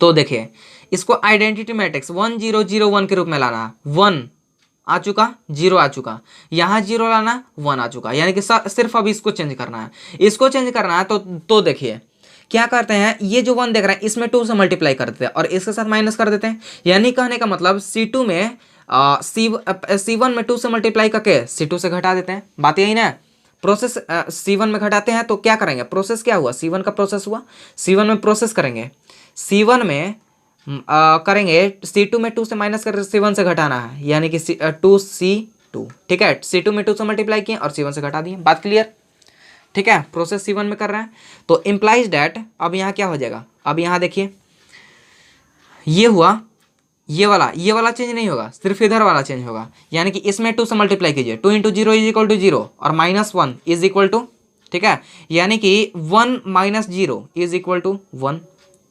तो देखिए इसको आइडेंटिटी मैट्रिक्स 1 0 0 1 के रूप में लाना, 1 आ चुका, 0 आ चुका, यहाँ 0 लाना, 1 आ चुका, यानी कि सिर्फ अब इसको चेंज करना है, इसको चेंज करना है। तो देखिए क्या करते हैं, ये जो 1 देख रहे हैं इसमें 2 से मल्टीप्लाई कर देते हैं और इसके साथ माइनस कर देते हैं, यानी कहने का मतलब C2 में C1 में 2 से मल्टीप्लाई करके C2 से घटा देते हैं, बात यही ना। प्रोसेस C1 में घटाते हैं तो क्या करेंगे, प्रोसेस क्या हुआ, C1 का प्रोसेस हुआ, C1 में प्रोसेस करेंगे, C1 में करेंगे, C2 में 2 से माइनस कर C1 से घटाना है, यानी कि 2C2, ठीक है, C2 में 2 से मल्टीप्लाई किए और C1 से घटा दिए, बात क्लियर, ठीक है। प्रोसेस C1 में कर रहे हैं तो इम्प्लाइज डैट, अब यहाँ क्या हो जाएगा, अब यहाँ देखिए ये हुआ, ये वाला चेंज नहीं होगा, सिर्फ इधर वाला चेंज होगा, यानी कि इसमें 2 से मल्टीप्लाई कीजिए, 2 × 0 = 0 और -1 = ठीक है, यानी कि 1 - 0 = 1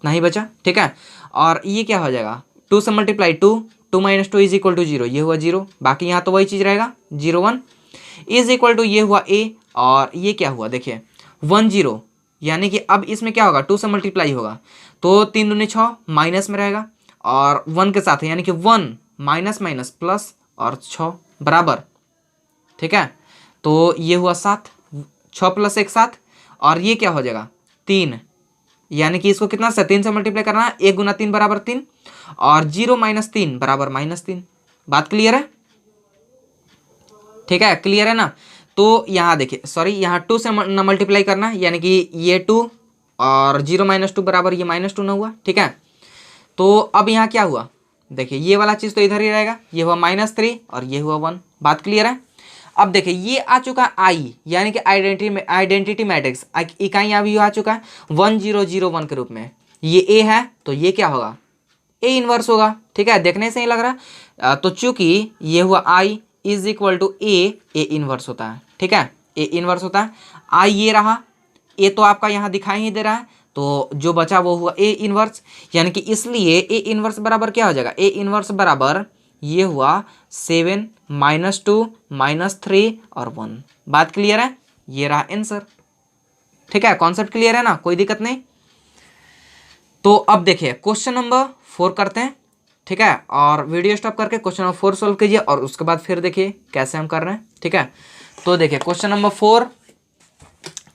नहीं बचा, ठीक है। और ये क्या हो जाएगा, 2 से मल्टीप्लाई 2, 2 - 2 = 0, ये हुआ 0, बाकी यहाँ तो वही चीज़ रहेगा 0 1 = ये हुआ a, और ये क्या हुआ देखिए 1 0, यानी कि अब इसमें क्या होगा, 2 से मल्टीप्लाई होगा तो 3 दूनी 6 माइनस में रहेगा और 1 के साथ, यानी कि 1 माइनस माइनस प्लस और 6 बराबर, ठीक है। तो ये हुआ 7, 6 + 1 7, और ये क्या हो जाएगा 3, यानी कि इसको कितना से 3 से मल्टीप्लाई करना है, 1 × 3 = 3 और 0 - 3 = -3, बात क्लियर है, ठीक है, क्लियर है ना। तो यहाँ देखिए सॉरी, यहाँ 2 से न मल्टीप्लाई करना, यानी कि ये 2 और 0 - 2 बराबर ये -2 ना हुआ, ठीक है। तो अब यहाँ क्या हुआ देखिए, ये वाला चीज़ तो इधर ही रहेगा, ये हुआ -3 और ये हुआ 1, बात क्लियर है। अब देखिए ये आ चुका आई, यानी कि आइडेंटिटी मैट्रिक्स इकाई यहाँ भी आ चुका है 1 0 0 1 के रूप में, ये ए है तो ये क्या होगा, ए इनवर्स होगा, ठीक है, देखने से ही लग रहा। तो चूंकि ये हुआ आई = ए इनवर्स होता है, ठीक है, ए इनवर्स होता है, आई ये रहा, ए तो आपका यहाँ दिखाई ही दे रहा है, तो जो बचा वो हुआ ए इनवर्स, यानी कि इसलिए ए इनवर्स बराबर क्या हो जाएगा, ए इनवर्स बराबर ये हुआ 7 - 2 -3 और 1, बात क्लियर है, ये रहा आंसर, ठीक है, कॉन्सेप्ट क्लियर है ना, कोई दिक्कत नहीं। तो अब देखिए क्वेश्चन नंबर 4 करते हैं, ठीक है, और वीडियो स्टॉप करके क्वेश्चन नंबर 4 सोल्व कीजिए और उसके बाद फिर देखिए कैसे हम कर रहे हैं, ठीक है। तो देखिए क्वेश्चन नंबर 4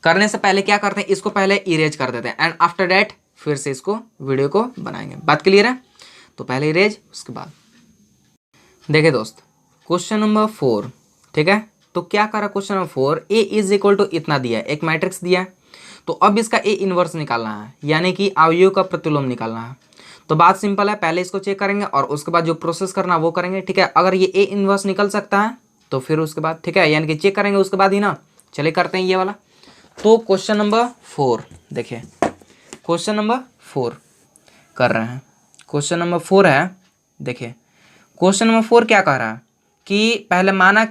करने से पहले क्या करते हैं, इसको पहले इरेज कर देते हैं एंड आफ्टर डैट फिर से इसको वीडियो को बनाएंगे, बात क्लियर है। तो पहले इरेज, उसके बाद देखिए दोस्त क्वेश्चन नंबर 4, ठीक है। तो क्या करा क्वेश्चन नंबर 4, a = इतना दिया है, एक मैट्रिक्स दिया है, तो अब इसका ए इनवर्स निकालना है, यानी कि अवयव का प्रतिलोम निकालना है। तो बात सिंपल है, पहले इसको चेक करेंगे और उसके बाद जो प्रोसेस करना वो करेंगे, ठीक है। अगर ये ए इनवर्स निकल सकता है तो फिर उसके बाद, ठीक है, यानी कि चेक करेंगे उसके बाद ही ना, चलिए करते हैं ये वाला। तो क्वेश्चन नंबर 4 देखिए, क्वेश्चन नंबर 4 कर रहे हैं, क्वेश्चन नंबर 4 है, देखिए क्वेश्चन नंबर 4 क्या कह रहा है कि पहले माना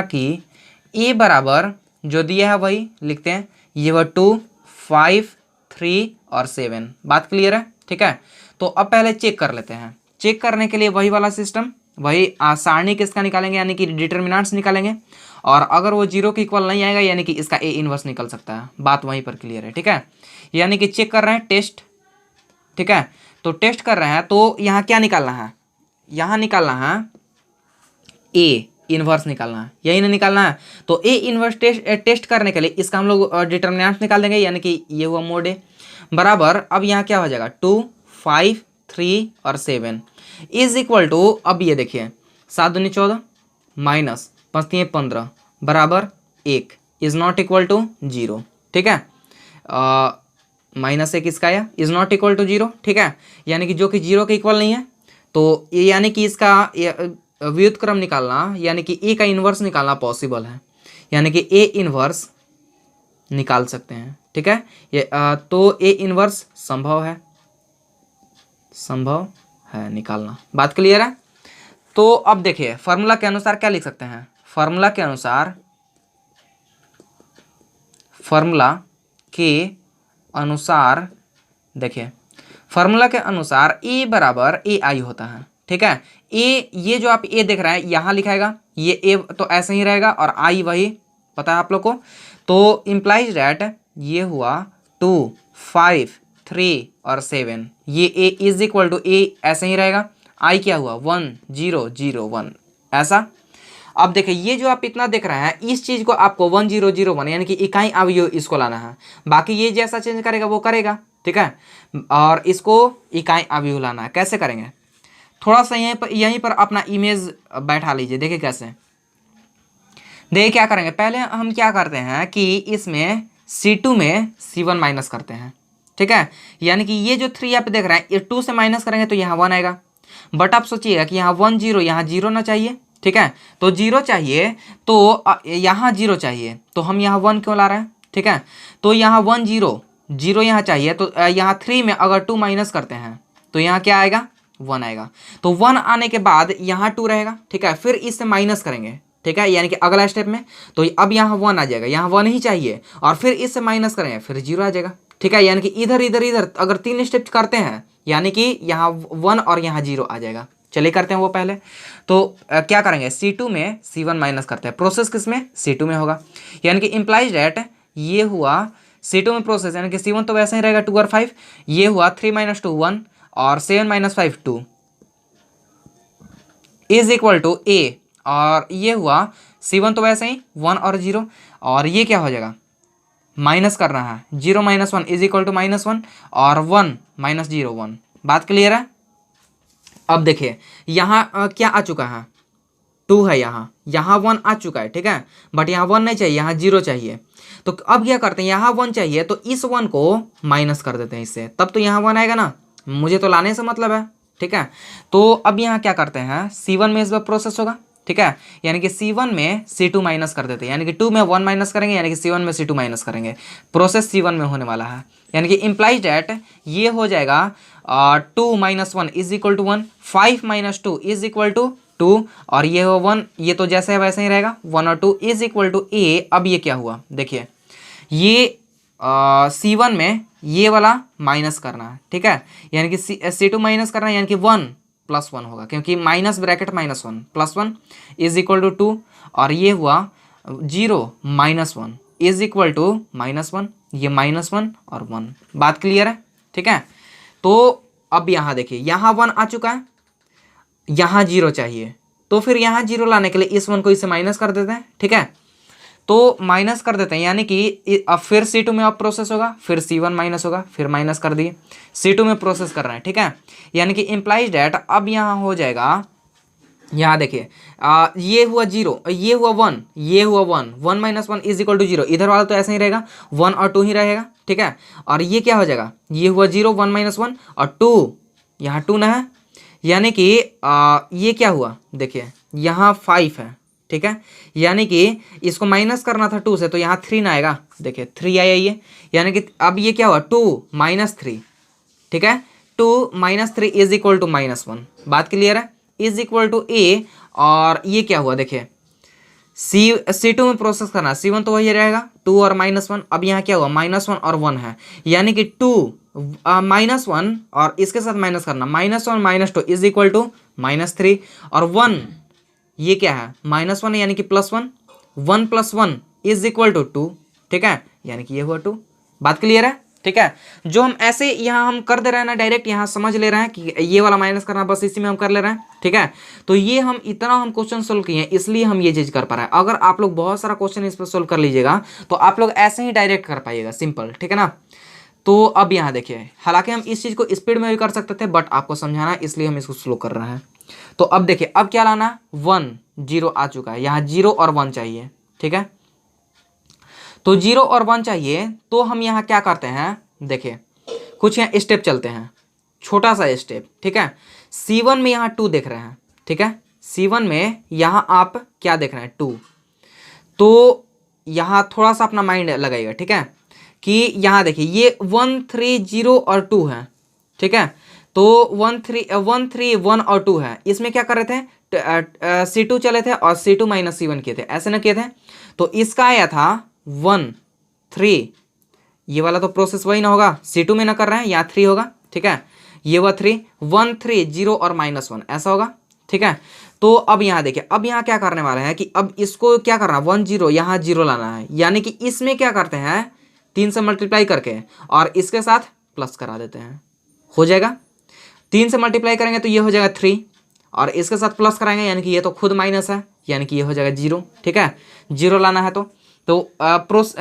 कि ए बराबर जो दिया है वही लिखते हैं, ये वह 2 5 3 और 7, बात क्लियर है, ठीक है। तो अब पहले चेक कर लेते हैं, चेक करने के लिए वही वाला सिस्टम, वही सारणी किसका निकालेंगे, यानी कि डिटर्मिनेंट्स निकालेंगे, और अगर वो 0 के इक्वल नहीं आएगा यानी कि इसका ए इनवर्स निकल सकता है, बात वहीं पर क्लियर है, ठीक है। यानी कि चेक कर रहे हैं टेस्ट, ठीक है, तो टेस्ट कर रहे हैं, तो यहाँ क्या निकालना है, यहाँ निकालना है ए इनवर्स निकालना है, यही ना निकालना है। तो ए इनवर्स टेस्ट करने के लिए इसका हम लोग डिटर्मिनेंट्स निकाल देंगे, यानी कि ये हुआ मोड ए बराबर, अब यहाँ क्या हो जाएगा 2 5 3 और 7 = अब ये देखिए 7 दूनी 14 माइनस 5 3 15 बराबर 1 इज नॉट इक्वल टू 0, ठीक है। माइनस एक इसका आया, is not equal to zero, ठीक है, यानी कि जो कि जीरो के इक्वल नहीं है। तो ये यानी कि इसका व्युत्क्रम निकालना यानी कि ए का इन्वर्स निकालना पॉसिबल है, यानी कि ए इन्वर्स निकाल सकते हैं, ठीक है। ये तो ए इन्वर्स संभव है निकालना। बात क्लियर है। तो अब देखिए फॉर्मूला के अनुसार क्या लिख सकते हैं, फॉर्मूला के अनुसार देखिए फॉर्मूला के अनुसार ए बराबर ए आई होता है, ठीक है। ए, ये जो आप ए देख रहे हैं यहाँ लिखाएगा, ये ए तो ऐसे ही रहेगा और आई वही पता है आप लोग को। तो इम्प्लाइज डैट ये हुआ 2, 5, 3 और 7, ये ए इज इक्वल टू ए ऐसे ही रहेगा। आई क्या हुआ 1 0 0 1 ऐसा। अब देखिए ये जो आप इतना देख रहे हैं इस चीज को आपको 1 0 0 1 यानी कि इकाई अवयव इसको लाना है, बाकी ये जैसा चेंज करेगा वो करेगा, ठीक है। और इसको इकाई अवयव लाना है, कैसे करेंगे थोड़ा सा यहीं पर अपना इमेज बैठा लीजिए। देखिए कैसे, देखिए क्या करेंगे, पहले हम क्या करते हैं कि इसमें C2 में C1 माइनस करते हैं, ठीक है। यानी कि ये जो 3 आप देख रहे हैं ये 2 से माइनस करेंगे तो यहाँ 1 आएगा, बट आप सोचिएगा कि यहाँ 1 0 यहाँ 0 ना चाहिए, ठीक है। तो 0 चाहिए तो यहाँ 0 चाहिए, तो हम यहाँ 1 क्यों ला रहे हैं, ठीक है। तो यहाँ 1 0 0 यहाँ चाहिए, तो यहाँ 3 में अगर 2 माइनस करते हैं तो यहाँ क्या आएगा 1 आएगा। तो 1 आने के बाद यहाँ 2 रहेगा, ठीक है, फिर इससे माइनस करेंगे, ठीक है, यानी कि अगला स्टेप में। तो अब यहाँ 1 आ जाएगा, यहाँ 1 ही चाहिए और फिर इससे माइनस करेंगे फिर 0 आ जाएगा, ठीक है। यानी कि इधर इधर इधर अगर 3 स्टेप करते हैं यानी कि यहाँ 1 और यहाँ 0 आ जाएगा। चलिए करते हैं वो पहले। तो क्या करेंगे C2 में C1 माइनस करते हैं, प्रोसेस किसमें C2 में होगा, यानी कि इम्प्लाइज डैट ये हुआ C2 में प्रोसेस, यानी कि C1 तो वैसे ही रहेगा 2 और 5, ये हुआ 3 - 2 1 और 7 - 5 2 इज इक्वल टू A, और ये हुआ C1 तो वैसे ही 1 और 0, और ये क्या हो जाएगा माइनस करना है, 0 - 1 इज इक्वल टू -1 और 1 - 0 1। बात क्लियर है। अब देखिए यहाँ क्या आ चुका है 2 है, यहाँ 1 आ चुका है, ठीक है, बट यहाँ 1 नहीं चाहिए, यहाँ 0 चाहिए। तो अब क्या करते हैं यहाँ 1 चाहिए तो इस 1 को माइनस कर देते हैं इससे, तब तो यहाँ 1 आएगा ना, मुझे तो लाने से मतलब है, ठीक है। तो अब यहाँ क्या करते हैं C1 में इस बार प्रोसेस होगा, ठीक है, यानी कि C1 में C2 माइनस कर देते हैं, यानी कि 2 में 1 माइनस करेंगे, यानी कि C1 में C2 माइनस करेंगे, प्रोसेस C1 में होने वाला है। यानी कि इम्प्लाइज डैट ये हो जाएगा 2 - 1 is equal to 1, 5 - 2 is equal to 2, और ये हो 1, ये तो जैसे है वैसे ही रहेगा, 1 और 2 इज इक्वल टू A। अब ये क्या हुआ देखिए, ये C1 में ये वाला माइनस करना है, ठीक है, यानी कि C2 माइनस करना है, यानी कि 1 + 1 होगा, क्योंकि minus bracket -1 + 1 is equal to 2, और ये हुआ 0 - 1 इज इक्वल टू -1, ये -1 और 1। बात क्लियर है, ठीक है। तो अब यहाँ देखिए यहाँ 1 आ चुका है, यहाँ 0 चाहिए, तो फिर यहाँ 0 लाने के लिए इस 1 को इससे माइनस कर देते हैं, ठीक है। तो माइनस कर देते हैं, यानी कि अब फिर C2 में अब प्रोसेस होगा, फिर C1 माइनस होगा, फिर माइनस कर दिए, C2 में प्रोसेस कर रहे हैं, ठीक है। यानी कि इम्प्लाइज डैट अब यहाँ हो जाएगा, यहाँ देखिए ये हुआ 0, ये हुआ 1, ये हुआ 1, 1 - 1 इज इक्वल टू 0, इधर वाला तो ऐसे ही रहेगा, 1 और 2 ही रहेगा, ठीक है। और ये क्या हो जाएगा, ये हुआ 0, 1 - 1 और 2, यहाँ 2 ना है, यानी कि ये क्या हुआ देखिए यहाँ 5 है, ठीक है, यानी कि इसको माइनस करना था 2 से, तो यहाँ 3 ना आएगा, देखिए 3 आया ये, यानी कि अब ये क्या हुआ 2 - 3, ठीक है, 2 - 3 इज इक्वल टू -1। बात क्लियर है, इज इक्वल टू A, और ये क्या हुआ देखिए C2 में प्रोसेस करना, C1 तो वही रहेगा 2 और -1, अब यहाँ क्या हुआ -1 और 1 है, यानी कि 2 -1 और इसके साथ माइनस करना, -1 - 2 इज इक्वल टू -3, और 1 ये क्या है -1 यानी कि +1, 1 + 1 इज इक्वल टू 2, ठीक है, यानी कि ये हुआ 2। बात क्लियर है, ठीक है। जो हम ऐसे यहाँ हम कर दे रहे हैं ना डायरेक्ट, यहाँ समझ ले रहे हैं कि ये वाला माइनस करना, बस इसी में हम कर ले रहे हैं, ठीक है। तो ये हम इतना हम क्वेश्चन सोल्व किए हैं, इसलिए हम ये चीज कर पा रहे हैं। अगर आप लोग बहुत सारा क्वेश्चन इस पर सोल्व कर लीजिएगा तो आप लोग ऐसे ही डायरेक्ट कर पाइएगा, सिंपल, ठीक है ना। तो अब यहाँ देखिए, हालांकि हम इस चीज को स्पीड में भी कर सकते थे, बट आपको समझाना इसलिए हम इसको स्लो कर रहे हैं। तो अब देखिए अब क्या लाना, 1 0 आ चुका है, यहाँ 0 और 1 चाहिए, ठीक है। तो 0 और 1 चाहिए, तो हम यहाँ क्या करते हैं देखिए कुछ यहाँ स्टेप चलते हैं, छोटा सा स्टेप, ठीक है। C1 में यहाँ 2 देख रहे हैं, ठीक है। C1 में यहाँ आप क्या देख रहे हैं, 2। तो यहाँ थोड़ा सा अपना माइंड लगाइएगा, ठीक है, कि यहाँ देखिए ये 1 3 0 और 2 है, ठीक है। तो 1 3 1 और 2 है, इसमें क्या कर रहे थे, C2 चले थे और C2 माइनस C1 किए थे, ऐसे ना किए थे। तो इसका आया था 1 3, ये वाला तो प्रोसेस वही ना होगा, C2 में ना कर रहे हैं, यहाँ 3 होगा, ठीक है। ये हुआ 3 1 3 0 और -1 ऐसा होगा, ठीक है। तो अब यहाँ देखिए, अब यहाँ क्या करने वाले हैं कि अब इसको क्या करना है, 1 0 यहाँ 0 लाना है, यानी कि इसमें क्या करते हैं 3 से मल्टीप्लाई करके और इसके साथ प्लस करा देते हैं, हो जाएगा। 3 से मल्टीप्लाई करेंगे तो ये हो जाएगा 3 और इसके साथ प्लस कराएंगे यानी कि ये तो खुद माइनस है, यानी कि ये हो जाएगा 0, ठीक है। 0 लाना है तो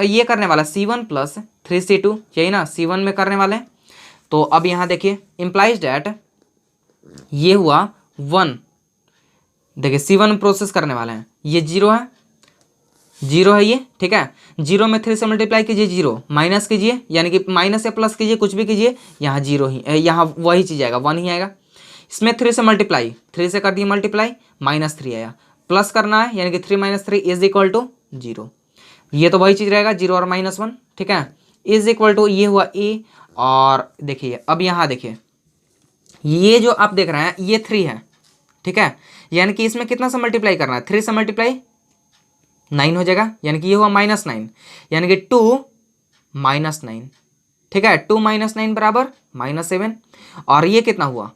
ये करने वाला C1 प्लस 3C2, यही ना C1 में करने वाले। तो अब यहाँ देखिए इम्प्लाइज डैट ये हुआ 1, देखिए C1 प्रोसेस करने वाले हैं, ये 0 है, 0 है ये, ठीक है। 0 में 3 से मल्टीप्लाई कीजिए 0, माइनस कीजिए यानी कि माइनस या प्लस कीजिए, कुछ भी कीजिए, यहाँ 0 ही, यहाँ वही चीज़ आएगा, 1 ही आएगा। इसमें 3 से मल्टीप्लाई, 3 से कर दिए मल्टीप्लाई, -3 आया, प्लस करना है यानी कि 3 - 3 इज इक्वल टू 0, ये तो वही चीज़ रहेगा 0 और -1, ठीक है। इज इक्वल टू ये हुआ A। और देखिए अब यहाँ देखिए ये जो आप देख रहे हैं ये 3 है, ठीक है, यानी कि इसमें कितना से मल्टीप्लाई करना है, 3 से मल्टीप्लाई 9 हो जाएगा, यानी कि ये हुआ -9, यानी कि 2 - 9, ठीक है। 2 - 9 बराबर -7 और ये कितना हुआ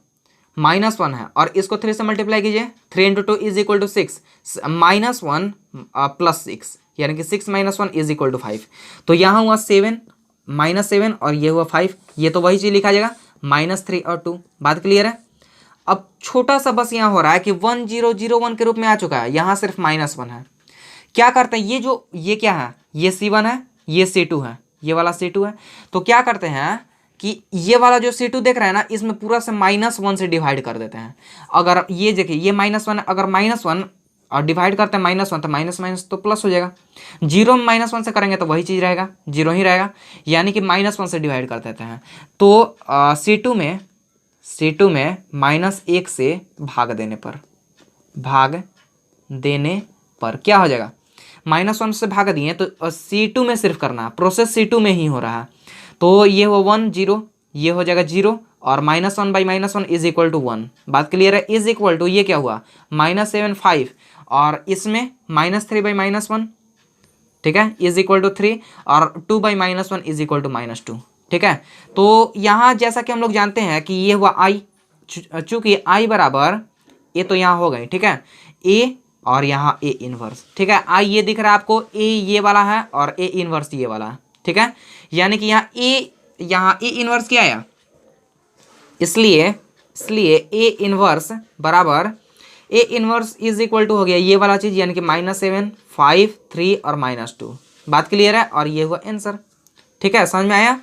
-1 है और इसको 3 से मल्टीप्लाई कीजिए, 3 × 2 इज इक्वल टू 6, -1 प्लस 6 यानी कि 6 - 1 इज इक्वल टू 5। तो यहाँ हुआ 7 -7 और ये हुआ 5, ये तो वही चीज़ लिखा जाएगा -3 और 2। बात क्लियर है। अब छोटा सा बस यहाँ हो रहा है कि 1 0 0 1 के रूप में आ चुका है, यहाँ सिर्फ -1 है। क्या करते हैं, ये क्या है, ये C1 है, ये C2 है, ये वाला C2 है। तो क्या करते हैं कि ये वाला जो C2 देख रहे हैं ना, इसमें पूरा से -1 से डिवाइड कर देते हैं। अगर ये देखिए ये -1 है, अगर -1 और डिवाइड करते हैं -1 तो माइनस तो प्लस हो जाएगा। 0 में -1 से करेंगे तो वही चीज़ रहेगा, 0 ही रहेगा, यानी कि -1 से डिवाइड कर देते हैं। तो C2 में -1 से भाग देने पर क्या हो जाएगा, -1 से भाग दिए तो C2 में सिर्फ करना है, प्रोसेस C2 में ही हो रहा है। तो ये हुआ 1 0, ये हो जाएगा 0 और -1 बाई -1 इज इक्वल टू 1। बात क्लियर है। इज इक्वल टू ये क्या हुआ -7 5 और इसमें -3 बाई -1, ठीक है, इज इक्वल टू 3 और 2 बाई -1 इज इक्वल टू -2, ठीक है। तो यहाँ जैसा कि हम लोग जानते हैं कि ये हुआ I, चूंकि I बराबर ये तो यहाँ हो गई, ठीक है, A और यहाँ A इनवर्स, ठीक है। I ये दिख रहा है आपको, A ये वाला है और A इनवर्स ये वाला है, ठीक है, यानी कि यहाँ A इनवर्स क्या आया, इसलिए A इनवर्स बराबर A inverse is equal to हो गया ये वाला चीज़, यानी कि -7 5 3 और -2। बात क्लियर है और ये हुआ आंसर, ठीक है, समझ में आया।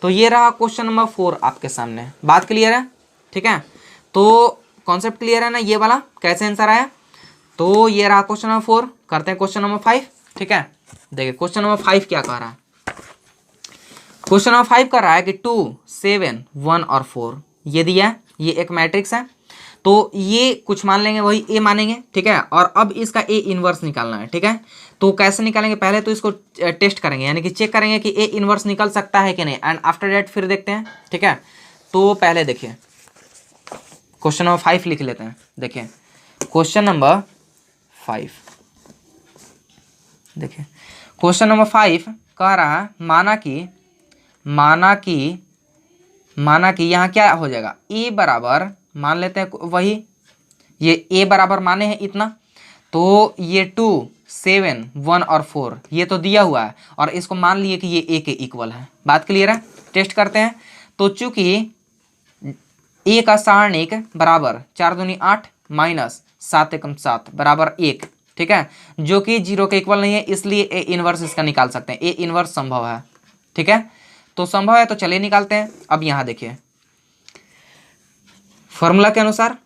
तो ये रहा क्वेश्चन नंबर 4 आपके सामने। बात क्लियर है, ठीक है, तो कॉन्सेप्ट क्लियर है ना, ये वाला कैसे आंसर आया। तो ये रहा क्वेश्चन नंबर 4। करते हैं क्वेश्चन नंबर 5, ठीक है। देखिए क्वेश्चन नंबर 5 क्या कह रहा है। क्वेश्चन नंबर 5 कर रहा है कि 2 7 1 और 4 ये दिया है, ये एक मैट्रिक्स है, तो ये कुछ मान लेंगे, वही A मानेंगे, ठीक है। और अब इसका A इनवर्स निकालना है, ठीक है। तो कैसे निकालेंगे, पहले तो इसको टेस्ट करेंगे, यानी कि चेक करेंगे कि A इनवर्स निकल सकता है कि नहीं, एंड आफ्टर दैट फिर देखते हैं, ठीक है। तो पहले देखिए क्वेश्चन नंबर 5 लिख लेते हैं। देखिए क्वेश्चन नंबर 5, देखिए क्वेश्चन नंबर 5 कह रहा है, माना कि यहाँ क्या हो जाएगा, A बराबर मान लेते हैं वही, ये A बराबर माने हैं इतना, तो ये 2 7 1 और 4 ये तो दिया हुआ है और इसको मान लिए कि ये A के इक्वल है। बात क्लियर है। टेस्ट करते हैं। तो चूंकि A का सारणिक बराबर 4 दूनी 8 माइनस 7 एकम 7 बराबर 1, ठीक है, जो कि 0 के इक्वल नहीं है, इसलिए A इनवर्स इसका निकाल सकते हैं। A इनवर्स संभव है, ठीक है, तो संभव है, तो चलिए निकालते हैं। अब यहाँ देखिए फॉर्मूला के अनुसार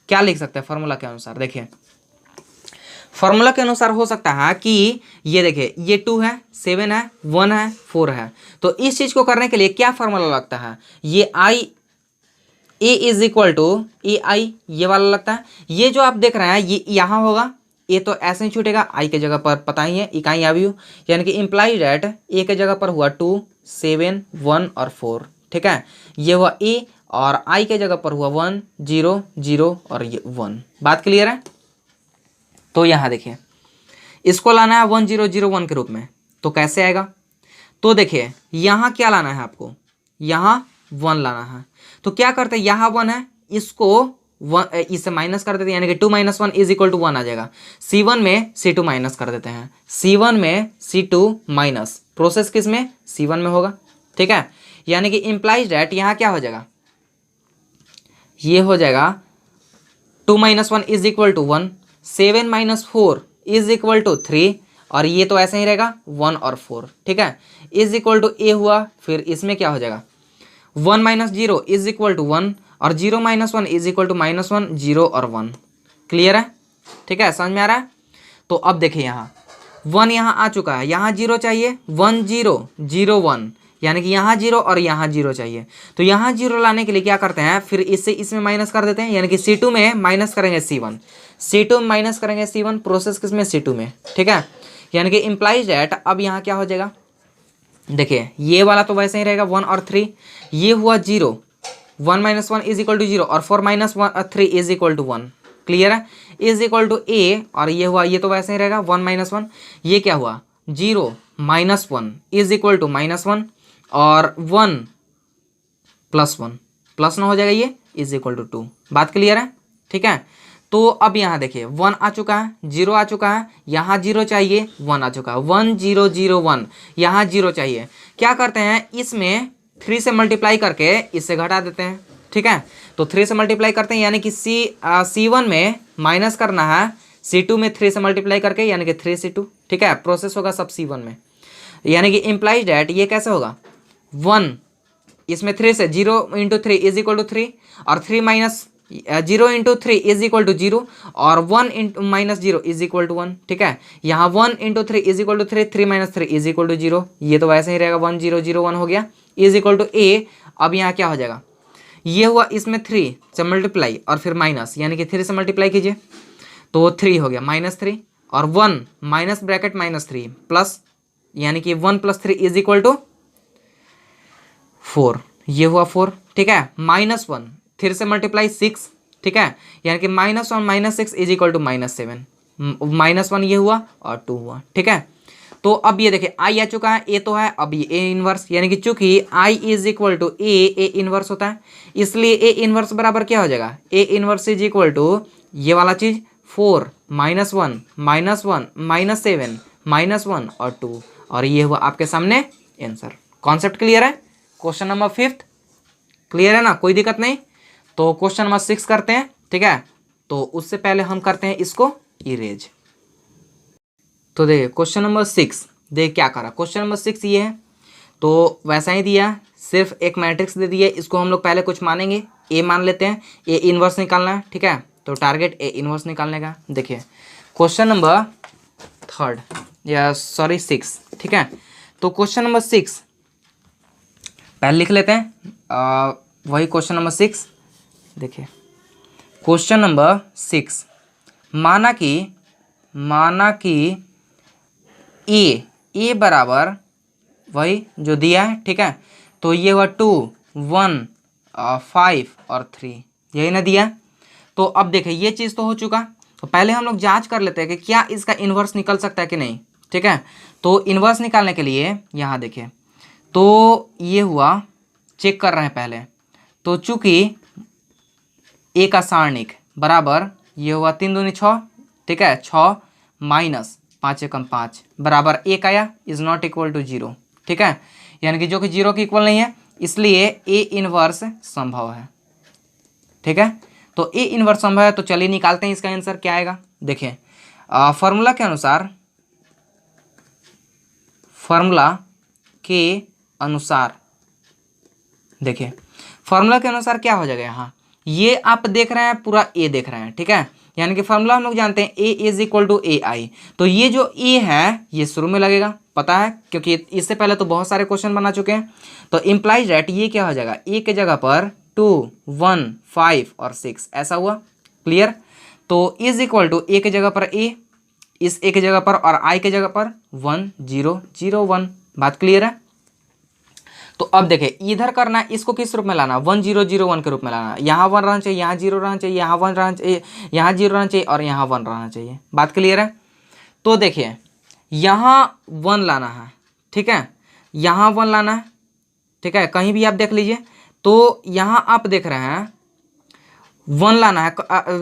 क्या लिख सकते हैं, फॉर्मूला के अनुसार देखिए फॉर्मूला के अनुसार हो सकता है कि ये देखिए ये 2 है, 7 है, 1 है, 4 है। तो इस चीज को करने के लिए क्या फॉर्मूला लगता है, ये आई ए इज इक्वल टू ए आई, ये वाला लगता है। ये जो आप देख रहे हैं ये यहाँ होगा, ए तो ऐसे ही छूटेगा, आई के जगह पर पता ही है इकाई आव्यूह, यानी कि इम्प्लाई डेट ए के जगह पर हुआ 2, 7, 1 और 4। ठीक है, ये हुआ ए, और आई के जगह पर हुआ 1, 0, 0 और ये 1। बात क्लियर है। तो यहाँ देखिए इसको लाना है 1 0 0 1 के रूप में, तो कैसे आएगा, तो देखिए यहाँ क्या लाना है आपको, यहाँ 1 लाना है। तो क्या करते हैं, यहाँ 1 है, इसको इससे माइनस कर देते हैं, यानी कि 2 - 1 इज इक्वल टू 1 आ जाएगा। C1 में C2 माइनस कर देते हैं, C1 में C2 माइनस, प्रोसेस किस में, C1 में होगा। ठीक है, यानी कि इम्प्लाइज डेट यहाँ क्या हो जाएगा, ये हो जाएगा 2 - 1 is equal to 1, 7 - 4 is equal to 3, और ये तो ऐसे ही रहेगा 1 और 4। ठीक है, इज इक्वल टू ए हुआ, फिर इसमें क्या हो जाएगा 1 - 0 इज इक्वल टू 1, और 0 - 1 इज इक्वल टू -1, 0 और 1। क्लियर है। ठीक है, समझ में आ रहा है। तो अब देखिए यहाँ 1 यहाँ आ चुका है, यहाँ 0 चाहिए, 1 0 0 1, यानी कि यहाँ 0 और यहाँ 0 चाहिए। तो यहाँ 0 लाने के लिए क्या करते हैं, फिर इससे इसमें माइनस कर देते हैं, यानी कि C2 में माइनस करेंगे C1, C2 में माइनस करेंगे C1, प्रोसेस किस में, C2 में। ठीक है, यानी कि इम्प्लाइज डेट अब यहाँ क्या हो जाएगा, देखिए ये वाला तो वैसे ही रहेगा 1 और 3, ये हुआ 0, 1 - 1 इज इक्वल टू 0, और 4 - 3 इज इक्वल टू 1। क्लियर है, इज इक्वल टू ए, और ये हुआ, ये तो वैसे ही रहेगा 1 - 1, ये क्या हुआ 0 - 1 इज इक्वल टू -1, और 1 + 1 प्लस ना हो जाएगा, ये इज इक्वल टू 2। बात क्लियर है। ठीक है, तो अब यहाँ देखिए 1 आ चुका है, 0 आ चुका है, यहाँ 0 चाहिए, 1 आ चुका है, 1 0 0 1, यहाँ 0 चाहिए। क्या करते हैं, इसमें 3 से मल्टीप्लाई करके इससे घटा देते हैं। ठीक है, तो 3 से मल्टीप्लाई करते हैं, यानी कि C1 में माइनस करना है, C2 में 3 से मल्टीप्लाई करके, यानी कि 3C2। ठीक है, प्रोसेस होगा सब C1 में, यानी कि इम्प्लाइज डेट ये कैसे होगा 1, इसमें 3 से 0 × 3 इज इक्वल टू 3, और 3 - 0 × 3 इज इक्वल टू 0, और 1 - 0 इज इक्वल टू 1। ठीक है, यहाँ 1 × 3 is equal to 3, 3 - 3 is equal to 0, ये तो वैसे ही रहेगा 1 0 0 1 हो गया, इज इक्वल टू ए। अब यहाँ क्या हो जाएगा, ये हुआ, इसमें 3 से मल्टीप्लाई और फिर माइनस, यानी कि 3 से मल्टीप्लाई कीजिए तो 3 हो गया -3, और 1 माइनस ब्रैकेट -3 प्लस, यानी कि 1 + 3 इज इक्वल टू 4, ये हुआ 4। ठीक है, -1 3 से मल्टीप्लाई 6। ठीक है, यानी कि -1 - 6 इज इक्वल टू -7, -1 ये हुआ और 2 हुआ। ठीक है, तो अब ये देखिए आई आ चुका है, ए तो है, अब ये ए इनवर्स, यानी कि चूंकि I is equal to A inverse होता है, इसलिए ए इनवर्स बराबर क्या हो जाएगा, A inverse is equal to ये वाला चीज 4 -1 -1 -7 -1 और 2, और ये हुआ आपके सामने आंसर। कॉन्सेप्ट क्लियर है। क्वेश्चन नंबर 5 क्लियर है ना, कोई दिक्कत नहीं। तो क्वेश्चन नंबर 6 करते हैं। ठीक है, तो उससे पहले हम करते हैं इसको इरेज। तो देखिए क्वेश्चन नंबर 6, देख क्या करा, क्वेश्चन नंबर 6 ये है, तो वैसा ही दिया, सिर्फ एक मैट्रिक्स दे दिया, इसको हम लोग पहले कुछ मानेंगे, ए मान लेते हैं, ए इनवर्स निकालना है। ठीक है, तो टारगेट ए इनवर्स निकालने का। देखिए क्वेश्चन नंबर 6। ठीक है, तो क्वेश्चन नंबर 6 पहले लिख लेते हैं, वही क्वेश्चन नंबर 6। देखिए क्वेश्चन नंबर 6, माना कि ए बराबर वही जो दिया है। ठीक है, तो ये हुआ 2 1 5 और 3, यही ना दिया। तो अब देखिए ये चीज़ तो हो चुका, तो पहले हम लोग जांच कर लेते हैं कि क्या इसका इन्वर्स निकल सकता है कि नहीं। ठीक है, तो इन्वर्स निकालने के लिए यहाँ देखिए, तो ये हुआ, चेक कर रहे हैं पहले, तो चूंकि ए का सारणिक बराबर ये हुआ 3 दूनी 6। ठीक है, 6 माइनस 5 एकम 5 बराबर 1 आया, इज नॉट इक्वल टू 0। ठीक है, यानी कि जो कि 0 के इक्वल नहीं है, इसलिए ए इनवर्स संभव है। ठीक है, तो ए इनवर्स संभव है, तो चलिए निकालते हैं इसका आंसर क्या आएगा। देखिए फॉर्मूला के अनुसार देखिए फॉर्मूला के अनुसार क्या हो जाएगा, यहाँ ये आप देख रहे हैं पूरा ए देख रहे हैं। ठीक है, यानी कि फॉर्मूला हम लोग जानते हैं ए इज इक्वल टू ए आई। तो ये जो ए है ये शुरू में लगेगा, पता है क्योंकि इससे पहले तो बहुत सारे क्वेश्चन बना चुके हैं। तो इम्प्लाइज दैट ये क्या हो जाएगा, ए के जगह पर 2 1 5 और 6 ऐसा हुआ, क्लियर। तो इज इक्वल टू ए के जगह पर ए, इस ए के जगह पर और आई के जगह पर 1 0 0 1, बात क्लियर है। तो अब देखिए इधर करना है, इसको किस रूप में लाना, 1 0 0 1 के रूप में लाना। यहाँ 1 रहना चाहिए, यहाँ 0 रहना चाहिए, यहाँ 1 रहना चाहिए, यहाँ 0 रहना चाहिए और यहाँ 1 रहना चाहिए, बात क्लियर है। तो देखिए यहाँ 1 लाना है, ठीक है, यहाँ 1 लाना है, ठीक है, कहीं भी आप देख लीजिए। तो यहाँ आप देख रहे हैं 1 लाना है,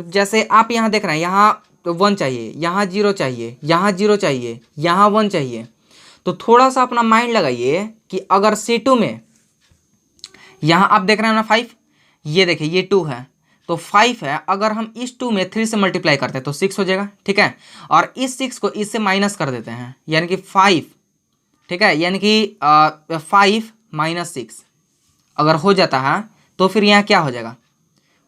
जैसे आप यहाँ देख रहे हैं यहाँ 1 चाहिए, यहाँ 0 चाहिए, यहाँ 0 चाहिए, यहाँ 1 चाहिए। तो थोड़ा सा अपना माइंड लगाइए कि अगर C2 में यहाँ आप देख रहे हैं ना 5, ये देखिए ये 2 है तो 5 है, अगर हम इस 2 में 3 से मल्टीप्लाई करते हैं तो 6 हो जाएगा, ठीक है। और इस 6 को इससे माइनस कर देते हैं यानी कि 5, ठीक है, यानी कि 5 - 6 अगर हो जाता है तो फिर यहाँ क्या हो जाएगा,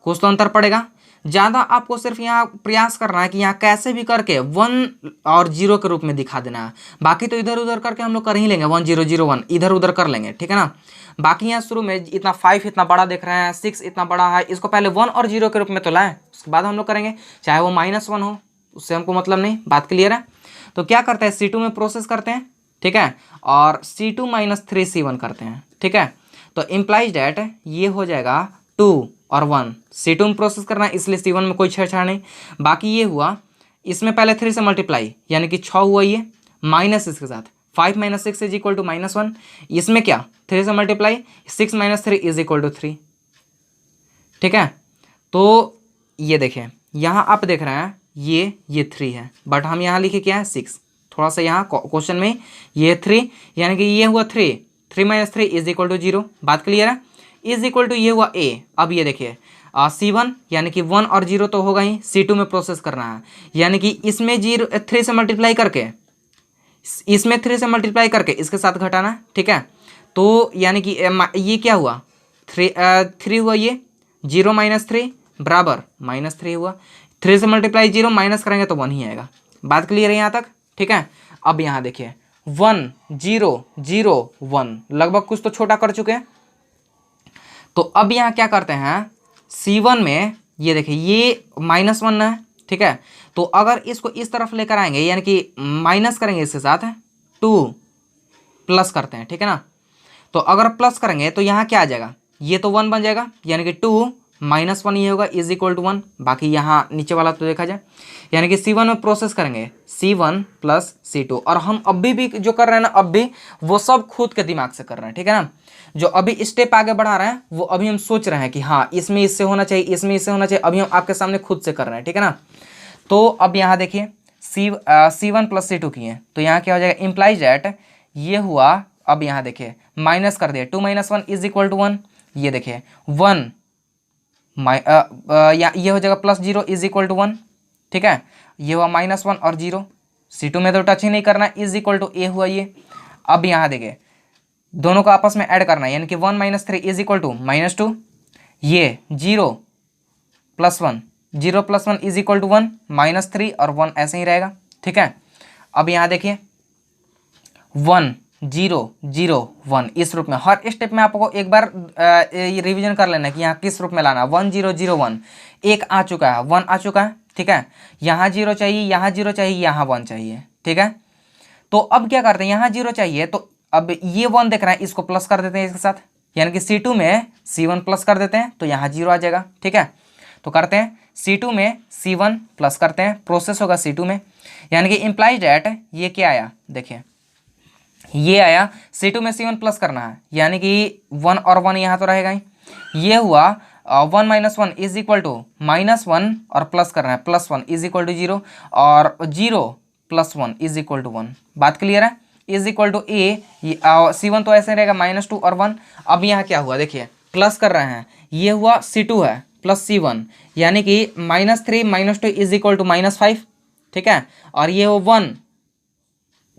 कुछ तो अंतर पड़ेगा। ज़्यादा आपको सिर्फ यहाँ प्रयास करना है कि यहाँ कैसे भी करके 1 और 0 के रूप में दिखा देना है। बाकी तो इधर उधर करके हम लोग कर ही लेंगे, 1 0 0 1 इधर उधर कर लेंगे, ठीक है ना। बाकी यहाँ शुरू में इतना 5 इतना बड़ा देख रहे हैं, 6 इतना बड़ा है, इसको पहले 1 और 0 के रूप में तो लाएं, उसके बाद हम लोग करेंगे, चाहे वो -1 हो, उससे हमको मतलब नहीं, बात क्लियर है। तो क्या करते हैं C2 में प्रोसेस करते हैं, ठीक है, और C2 - 3C1 करते हैं, ठीक है। तो इम्प्लाइज डैट ये हो जाएगा 2 और 1, C2 में प्रोसेस करना है इसलिए C1 में कोई छेड़छाड़ नहीं। बाकी ये हुआ, इसमें पहले 3 से मल्टीप्लाई यानी कि 6 हुआ, ये माइनस इसके साथ 5 - 6 इज इक्वल टू -1, इसमें क्या 3 से मल्टीप्लाई 6 - 3 इज इक्वल टू 3, ठीक है। तो ये देखें यहाँ आप देख रहे हैं ये 3 है, बट हम यहाँ लिखे क्या है 6, थोड़ा सा यहाँ क्वेश्चन में ये 3 यानी कि ये हुआ 3 - 3 इज इक्वल टू 0, बात क्लियर है। इज इक्वल टू ये हुआ a। अब ये देखिए C1 यानी कि 1 और 0 तो होगा ही, C2 में प्रोसेस करना है यानी कि इसमें 3 से मल्टीप्लाई करके, इसमें 3 से मल्टीप्लाई करके इसके साथ घटाना है, ठीक है। तो यानी कि ये क्या हुआ 3 हुआ, ये 0 - 3 बराबर -3 हुआ, 3 से मल्टीप्लाई 0 माइनस करेंगे तो 1 ही आएगा, बात क्लियर है यहाँ तक, ठीक है। अब यहाँ देखिए 1 0 0 1 लगभग कुछ तो छोटा कर चुके हैं। तो अब यहाँ क्या करते हैं C1 में, ये देखिए ये -1 है, ठीक है। तो अगर इसको इस तरफ लेकर आएंगे यानी कि माइनस करेंगे इसके साथ 2 प्लस करते हैं, ठीक है ना। तो अगर प्लस करेंगे तो यहाँ क्या आ जाएगा, ये तो 1 बन जाएगा यानी कि 2 -1 ये होगा इज इक्वल टू 1। बाकी यहाँ नीचे वाला तो देखा जाए यानी कि C1 में प्रोसेस करेंगे C1 + C2। और हम अभी भी जो कर रहे हैं ना, अब भी वो सब खुद के दिमाग से कर रहे हैं, ठीक है ना। जो अभी स्टेप आगे बढ़ा रहे हैं वो अभी हम सोच रहे हैं कि हाँ इसमें इससे होना चाहिए, इसमें इससे होना चाहिए, अभी हम आपके सामने खुद से कर रहे हैं, ठीक है ना। तो अब यहाँ देखिए C1 + C2 किए तो यहाँ क्या हो जाएगा, इम्प्लाइज दैट ये हुआ। अब यहाँ देखिए माइनस कर दिया 2 - 1 इज इक्वल टू 1, ये देखिए 1 ये हो जाएगा +0 इज इक्वल टू 1, ठीक है। ये हुआ -1 और 0, C2 में तो टच ही नहीं करना, इज इक्वल टू a हुआ ये। अब यहाँ देखिए दोनों को आपस में ऐड करना है यानी कि 1 - 3 इज इक्वल टू -2, ये 0 + 1 0 + 1 इज इक्वल टू 1 -3 और 1 ऐसे ही रहेगा, ठीक है। अब यहाँ देखिए 1 0 0 1 इस रूप में, हर स्टेप में आपको एक बार ये रिवीजन कर लेना कि यहाँ किस रूप में लाना। 1 0 0 1 एक आ चुका है, 1 आ चुका है, ठीक है। यहाँ 0 चाहिए, यहाँ 0 चाहिए, यहाँ 1 चाहिए, ठीक है। तो अब क्या करते हैं, यहाँ 0 चाहिए तो अब ये 1 देख रहे हैं, इसको प्लस कर देते हैं इसके साथ यानी कि C2 में C1 प्लस कर देते हैं तो यहाँ 0 आ जाएगा, ठीक है। तो करते हैं C2 में C1 प्लस करते हैं, प्रोसेस होगा C2 में यानी कि इम्प्लाइज दैट ये क्या आया, देखिए ये आया C2 में C1 प्लस करना है यानी कि 1 और 1 यहाँ तो रहेगा ही, ये हुआ 1 - 1 इज इक्वल टू -1 और प्लस करना है +1 इज इक्वल टू 0 और 0 + 1 इज इक्वल टू 1, बात क्लियर है। Is equal to a, C1 तो ऐसे रहेगा -2 और 1। अब यहाँ क्या हुआ देखिए प्लस कर रहे हैं, ये हुआ C2 है प्लस C1 यानी कि -3 - 2 इज इक्वल टू -5, ठीक है। और ये हो 1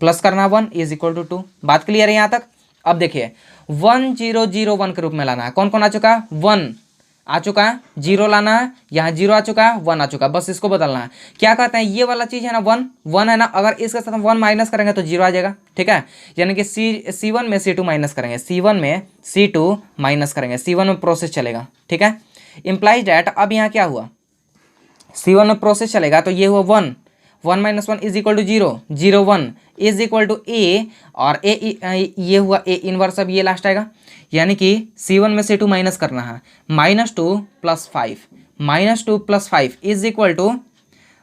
प्लस करना 1 इज इक्वल टू 2, बात क्लियर है यहाँ तक। अब देखिए 1 0 0 1 के रूप में लाना है, कौन कौन आ चुका है 1, आ चुका है, जीरो लाना है, यहाँ जीरो आ चुका है, वन आ चुका है, बस इसको बदलना है। क्या कहते हैं, ये वाला चीज़ है ना वन, वन है ना, अगर इसके साथ हम वन माइनस करेंगे तो जीरो आ जाएगा, ठीक है। यानी कि C1 में C2 माइनस करेंगे, C1 में C2 माइनस करेंगे, C1 में प्रोसेस चलेगा, ठीक है। इम्प्लाइज डैट अब यहाँ क्या हुआ, C1 में प्रोसेस चलेगा तो ये हुआ one, one minus one is equal to zero, zero one is equal to A, और ए ये हुआ ए इनवर्स, अब ये लास्ट आएगा। यानी कि C1 में से 2 माइनस करना है, -2 + 5, -2 + 5 इज इक्वल टू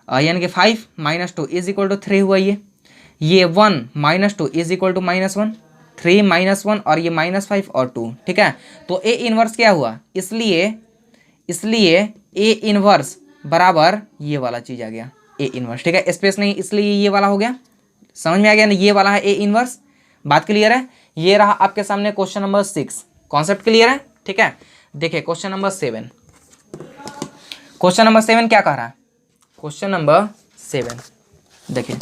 यानी कि 5 - 2 इज इक्वल टू 3 हुआ ये 1 - 2 इज इक्वल टू -1, 3 - 1 और ये -5 और 2, ठीक है। तो ए इनवर्स क्या हुआ, इसलिए ए इनवर्स बराबर ये वाला चीज़ आ गया, ए इनवर्स, ठीक है। स्पेस नहीं, इसलिए ये वाला हो गया, समझ में आ गया ना, ये वाला है ए इनवर्स। बात क्लियर है। ये रहा आपके सामने क्वेश्चन नंबर 6, कॉन्सेप्ट क्लियर है, ठीक है। देखिए क्वेश्चन नंबर 7, क्वेश्चन नंबर 7 क्या कह रहा है, क्वेश्चन नंबर 7 देखिए,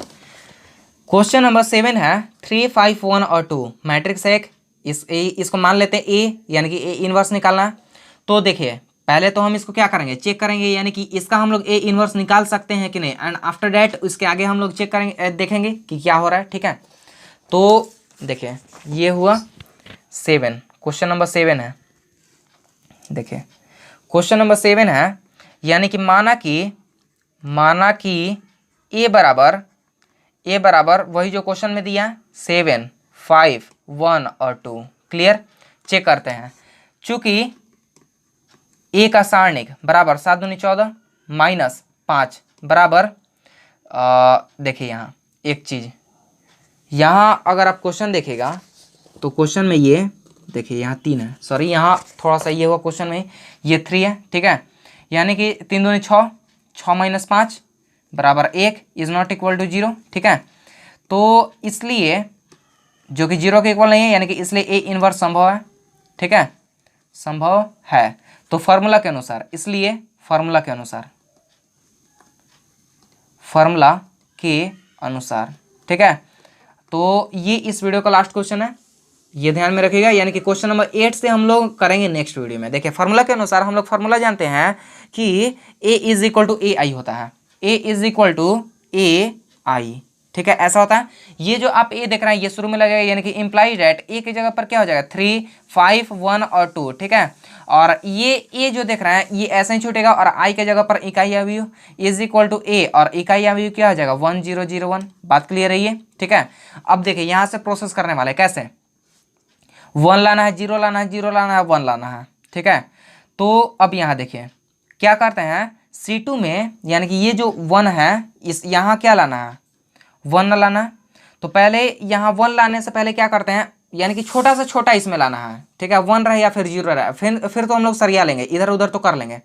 क्वेश्चन नंबर 7 है 3, 5, 1 और 2 मैट्रिक्स है एक, इसको मान लेते हैं ए, यानी कि ए इनवर्स निकालना है। तो देखिए पहले तो हम इसको क्या करेंगे, चेक करेंगे, यानी कि इसका हम लोग ए इनवर्स निकाल सकते हैं कि नहीं, एंड आफ्टर डैट इसके आगे हम लोग चेक करेंगे, देखेंगे कि क्या हो रहा है, ठीक है। तो देखिए ये हुआ 7, क्वेश्चन नंबर 7 है। देखिए क्वेश्चन नंबर 7 है, यानी कि माना कि ए बराबर वही जो क्वेश्चन में दिया है 7, 5, 1 और 2, क्लियर। चेक करते हैं, चूंकि ए का सारणिक बराबर 7 दूनी 14 -5 बराबर, देखिए यहाँ एक चीज़, यहाँ अगर आप क्वेश्चन देखेगा तो क्वेश्चन में ये देखिए यहाँ 3 है, सॉरी यहाँ थोड़ा सा ये हुआ, क्वेश्चन में ये 3 है, ठीक है। यानी कि 3 दूनी 6, 6 - 5 बराबर 1 इज नॉट इक्वल टू 0, ठीक है। तो इसलिए जो कि 0 के इक्वल नहीं है, यानी कि इसलिए ए इनवर्स संभव है, ठीक है, संभव है। तो फार्मूला के अनुसार, इसलिए फार्मूला के अनुसार, ठीक है। तो ये इस वीडियो का लास्ट क्वेश्चन है, ये ध्यान में रखिएगा। यानी कि क्वेश्चन नंबर 8 से हम लोग करेंगे नेक्स्ट वीडियो में। देखिए फार्मूला के अनुसार हम लोग फार्मूला जानते हैं कि ए इज इक्वल टू ए आई होता है, ए इज इक्वल टू ए आई, ठीक है, ऐसा होता है। ये जो आप ए देख रहे हैं ये शुरू में लगेगा, यानी कि इम्प्लाइज एट ए की जगह पर क्या हो जाएगा 3, 5, 1 और 2, ठीक है। और ये ए जो देख रहे हैं ये ऐसे ही छूटेगा, और आई के जगह पर इकाई अवयव इज इक्वल टू ए, और इकाई अवयव क्या हो जाएगा 1, 0, 0, 1। बात क्लियर है ये, ठीक है। अब देखिए यहाँ से प्रोसेस करने वाले कैसे, 1 लाना है, 0 लाना है, 0 लाना है, 1 लाना है, ठीक है। तो अब यहाँ देखिए क्या करते हैं, C2 में यानी कि ये जो 1 है, इस यहाँ क्या लाना है 1 लाना है। तो पहले यहाँ 1 लाने से पहले क्या करते हैं, यानी कि छोटा से छोटा इसमें लाना है, ठीक है, 1 रहे या फिर 0 रहे, फिर तो हम लोग सरिया लेंगे, इधर उधर तो कर लेंगे।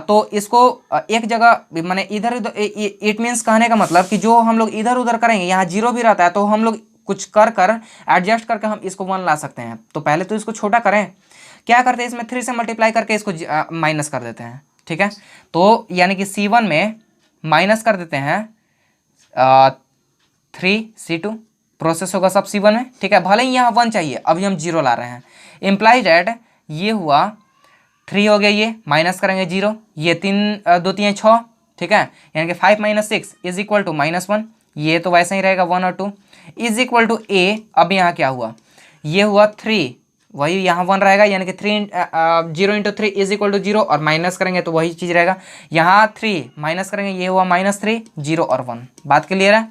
तो इसको एक जगह माने इधर उधर, इट मीन्स कहने का मतलब कि जो हम लोग इधर उधर करेंगे, यहाँ 0 भी रहता है तो हम लोग कुछ कर एडजस्ट करके हम इसको 1 ला सकते हैं। तो पहले तो इसको छोटा करें, क्या करते हैं इसमें 3 से मल्टीप्लाई करके इसको माइनस कर देते हैं, ठीक है। तो यानी कि C1 में माइनस कर देते हैं 3 C2, प्रोसेस होगा सब C1 में, ठीक है। भले ही यहाँ 1 चाहिए, अभी हम 0 ला रहे हैं। इम्प्लाइज एट ये हुआ 3 हो गया, ये माइनस करेंगे 0, ये 3 2 3 6, ठीक है। यानी कि 5 - 6 इज इक्वल टू -1, ये तो वैसे ही रहेगा 1 और 2 इज इक्वल टू ए। अब यहाँ क्या हुआ, ये हुआ 3, वही यहाँ 1 रहेगा, यानी कि 0 × 3 इज इक्वल टू 0, और माइनस करेंगे तो वही चीज़ रहेगा, यहाँ 3 माइनस करेंगे, ये हुआ -3, 0 और 1। बात क्लियर है।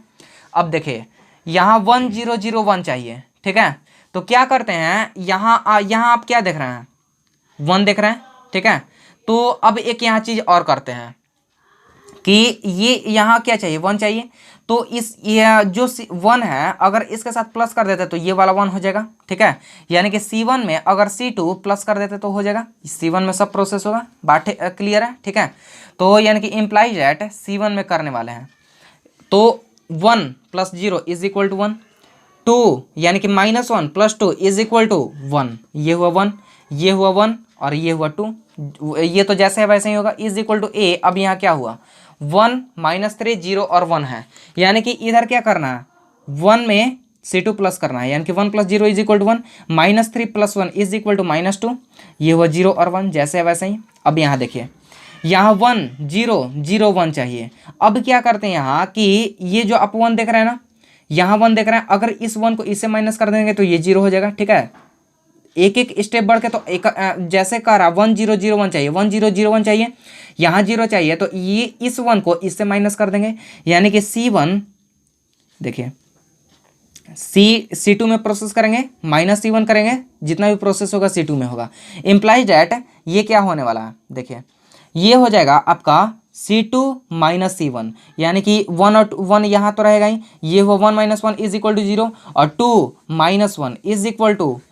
अब देखिए यहाँ 1 0 0 1 चाहिए, ठीक है। तो क्या करते हैं, यहाँ आप क्या देख रहे हैं 1 देख रहे हैं, ठीक है। तो अब एक यहाँ चीज़ और करते हैं कि ये यहाँ क्या चाहिए 1 चाहिए, तो ये जो 1 है अगर इसके साथ प्लस कर देते तो ये वाला 1 हो जाएगा, ठीक है। यानी कि C1 में अगर C2 प्लस कर देते तो हो जाएगा, C1 में सब प्रोसेस होगा। बात क्लियर है, ठीक है। तो यानी कि इम्प्लाइज एट C1 में करने वाले हैं, तो 1 + 0 इज इक्वल टू 1, 2 यानी कि -1 + 2 इज इक्वल टू 1, ये हुआ 1, ये हुआ 1 और ये हुआ 2, ये तो जैसे है वैसे ही होगा, इज इक्वल टू ए। अब यहाँ क्या हुआ 1 -3 0 और 1 है, यानी कि इधर क्या करना है 1 में C2 प्लस करना है, यानी कि 1 + 0 = 1, -3 + 1 = -2, ये हुआ 0 और 1 जैसे है वैसे ही। अब यहाँ देखिए, यहाँ 1 0 0 1 चाहिए। अब क्या करते हैं यहाँ कि ये जो आप 1 देख रहे हैं ना, यहाँ 1 देख रहे हैं, अगर इस 1 को इससे माइनस कर देंगे तो ये 0 हो जाएगा, ठीक है। एक एक स्टेप बढ़ के, तो एक जैसे कर रहा 1 0 0 1 चाहिए, 1 0 0 1 चाहिए, यहाँ 0 चाहिए, तो ये इस 1 को इससे माइनस कर देंगे, यानी कि C1 देखिए C2 में प्रोसेस करेंगे, -C1 करेंगे, जितना भी प्रोसेस होगा C2 में होगा। इम्प्लाइज डैट ये क्या होने वाला है, देखिए ये हो जाएगा आपका C2 - C1, यानी कि 1 और 1 यहाँ तो रहेगा ही, ये हुआ 1 - 1 = 0 और 2 - 1 =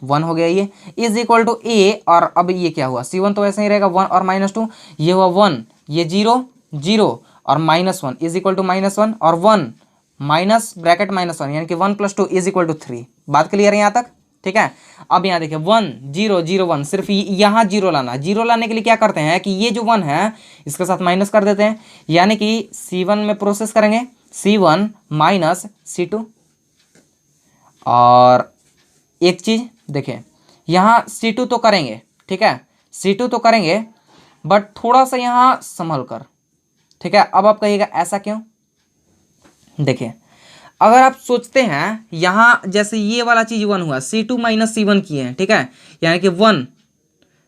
1 हो गया, ये = A। और अब ये क्या हुआ, C1 तो ऐसे ही रहेगा 1 और -2, ये हुआ 1, ये 0 0 और -1 = -1 और 1 माइनस ब्रैकेट -1, यानी कि 1 + 2 = 3। बात क्लियर है यहाँ तक, ठीक है। अब यहाँ देखिए 1 0 0 1, सिर्फ यहाँ 0 लाना, 0 लाने के लिए क्या करते हैं कि ये जो 1 है इसके साथ माइनस कर देते हैं, यानी कि C1 में प्रोसेस करेंगे, C1 - C2। और एक चीज़ देखिए, यहाँ C2 तो करेंगे, ठीक है, C2 तो करेंगे, बट थोड़ा सा यहाँ संभल कर, ठीक है। अब आप कहिएगा ऐसा क्यों, देखिए अगर आप सोचते हैं यहाँ जैसे ये वाला चीज़ 1 हुआ, C2 - C1 किए हैं, ठीक है, यानी कि 1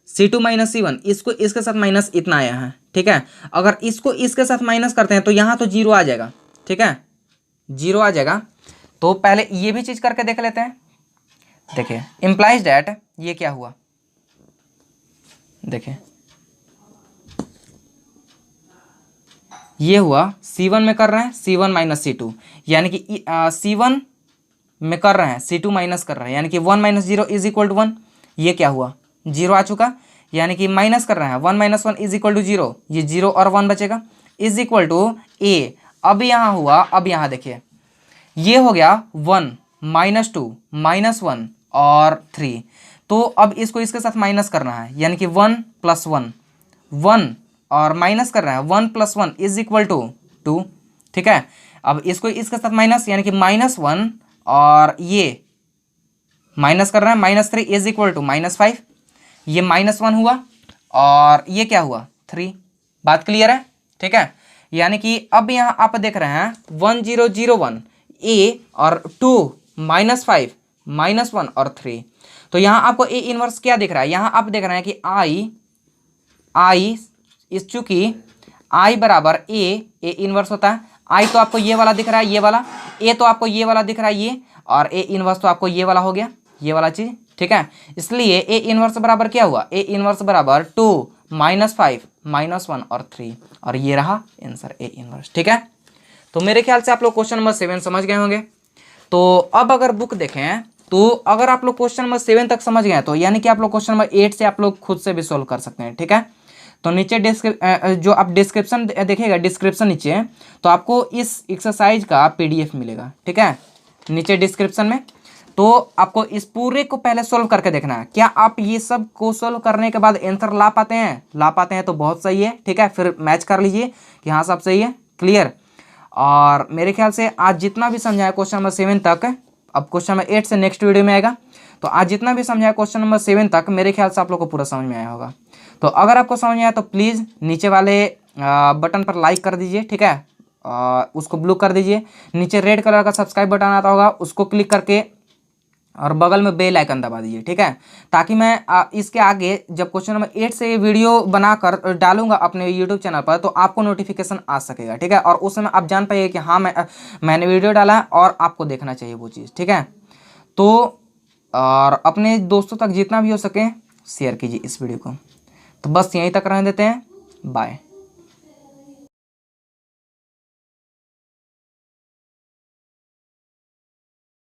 C2 - C1, इसको इसके साथ माइनस इतना आया है, ठीक है। अगर इसको इसके साथ माइनस करते हैं तो यहाँ तो 0 आ जाएगा, ठीक है, 0 आ जाएगा। तो पहले ये भी चीज़ करके देख लेते हैं। देखिए इम्प्लाइज डैट ये क्या हुआ, देखिए ये हुआ C1 में कर रहे हैं C1 - C2, यानी कि C1 में कर रहे हैं C2 माइनस कर रहे हैं, यानी कि 1 - 0 = 1, ये क्या हुआ 0 आ चुका, यानी कि माइनस कर रहे हैं 1 - 1 = 0, ये 0 और 1 बचेगा, = A। अब यहाँ हुआ, अब यहाँ देखिए ये हो गया 1 -2 -1 और 3, तो अब इसको इसके साथ माइनस करना है, यानी कि 1 + 1 1 और माइनस कर रहे हैं 1 + 1 = 2, ठीक है। अब इसको इसके साथ माइनस, यानी कि -1 और ये माइनस कर रहे हैं -3 = -5, ये -1 हुआ और ये क्या हुआ 3। बात क्लियर है, ठीक है। यानी कि अब यहाँ आप देख रहे हैं 1 0 0 1 A और 2 -5 -1 और 3, तो यहाँ आपको A इनवर्स क्या दिख रहा है, यहाँ आप देख रहे हैं कि I इस चूंकि I बराबर A इनवर्स होता है, I तो आपको ये वाला दिख रहा है, ये वाला A तो आपको ये वाला दिख रहा है ये, और A इनवर्स तो आपको ये वाला हो गया, ये वाला चीज़, ठीक है। इसलिए A इनवर्स बराबर क्या हुआ, A इनवर्स बराबर 2 -5 -1 और 3, और ये रहा आंसर A इनवर्स, ठीक है। तो मेरे ख्याल से आप लोग क्वेश्चन नंबर 7 समझ गए होंगे। तो अब अगर बुक देखें तो अगर आप लोग क्वेश्चन नंबर 7 तक समझ गए तो यानी कि आप लोग क्वेश्चन नंबर 8 से आप लोग खुद से भी सोल्व कर सकते हैं, ठीक है। तो नीचे जो आप डिस्क्रिप्शन देखिएगा, डिस्क्रिप्शन नीचे, तो आपको इस एक्सरसाइज का PDF मिलेगा, ठीक है, नीचे डिस्क्रिप्शन में। तो आपको इस पूरे को पहले सोल्व करके देखना है, क्या आप ये सब को सोल्व करने के बाद आंसर ला पाते हैं तो बहुत सही है, ठीक है। फिर मैच कर लीजिए कि हाँ सब सही है, क्लियर। और मेरे ख्याल से आज जितना भी समझाया क्वेश्चन नंबर 7 तक, अब क्वेश्चन नंबर 8 से नेक्स्ट वीडियो में आएगा, तो आज जितना भी समझाया क्वेश्चन नंबर 7 तक मेरे ख्याल से आप लोग को पूरा समझ में आया होगा। तो अगर आपको समझ में आया तो प्लीज़ नीचे वाले बटन पर लाइक कर दीजिए, ठीक है, उसको ब्लू कर दीजिए। नीचे रेड कलर का सब्सक्राइब बटन आता होगा, उसको क्लिक करके और बगल में बेल आइकन दबा दीजिए, ठीक है, ताकि मैं इसके आगे जब क्वेश्चन नंबर 8 से ये वीडियो बनाकर डालूंगा अपने यूट्यूब चैनल पर तो आपको नोटिफिकेशन आ सकेगा, ठीक है। और उस समय आप जान पाइए कि हाँ मैंने वीडियो डाला है और आपको देखना चाहिए वो चीज़, ठीक है। तो और अपने दोस्तों तक जितना भी हो सके शेयर कीजिए इस वीडियो को। तो बस यहीं तक रहने देते हैं, बाय।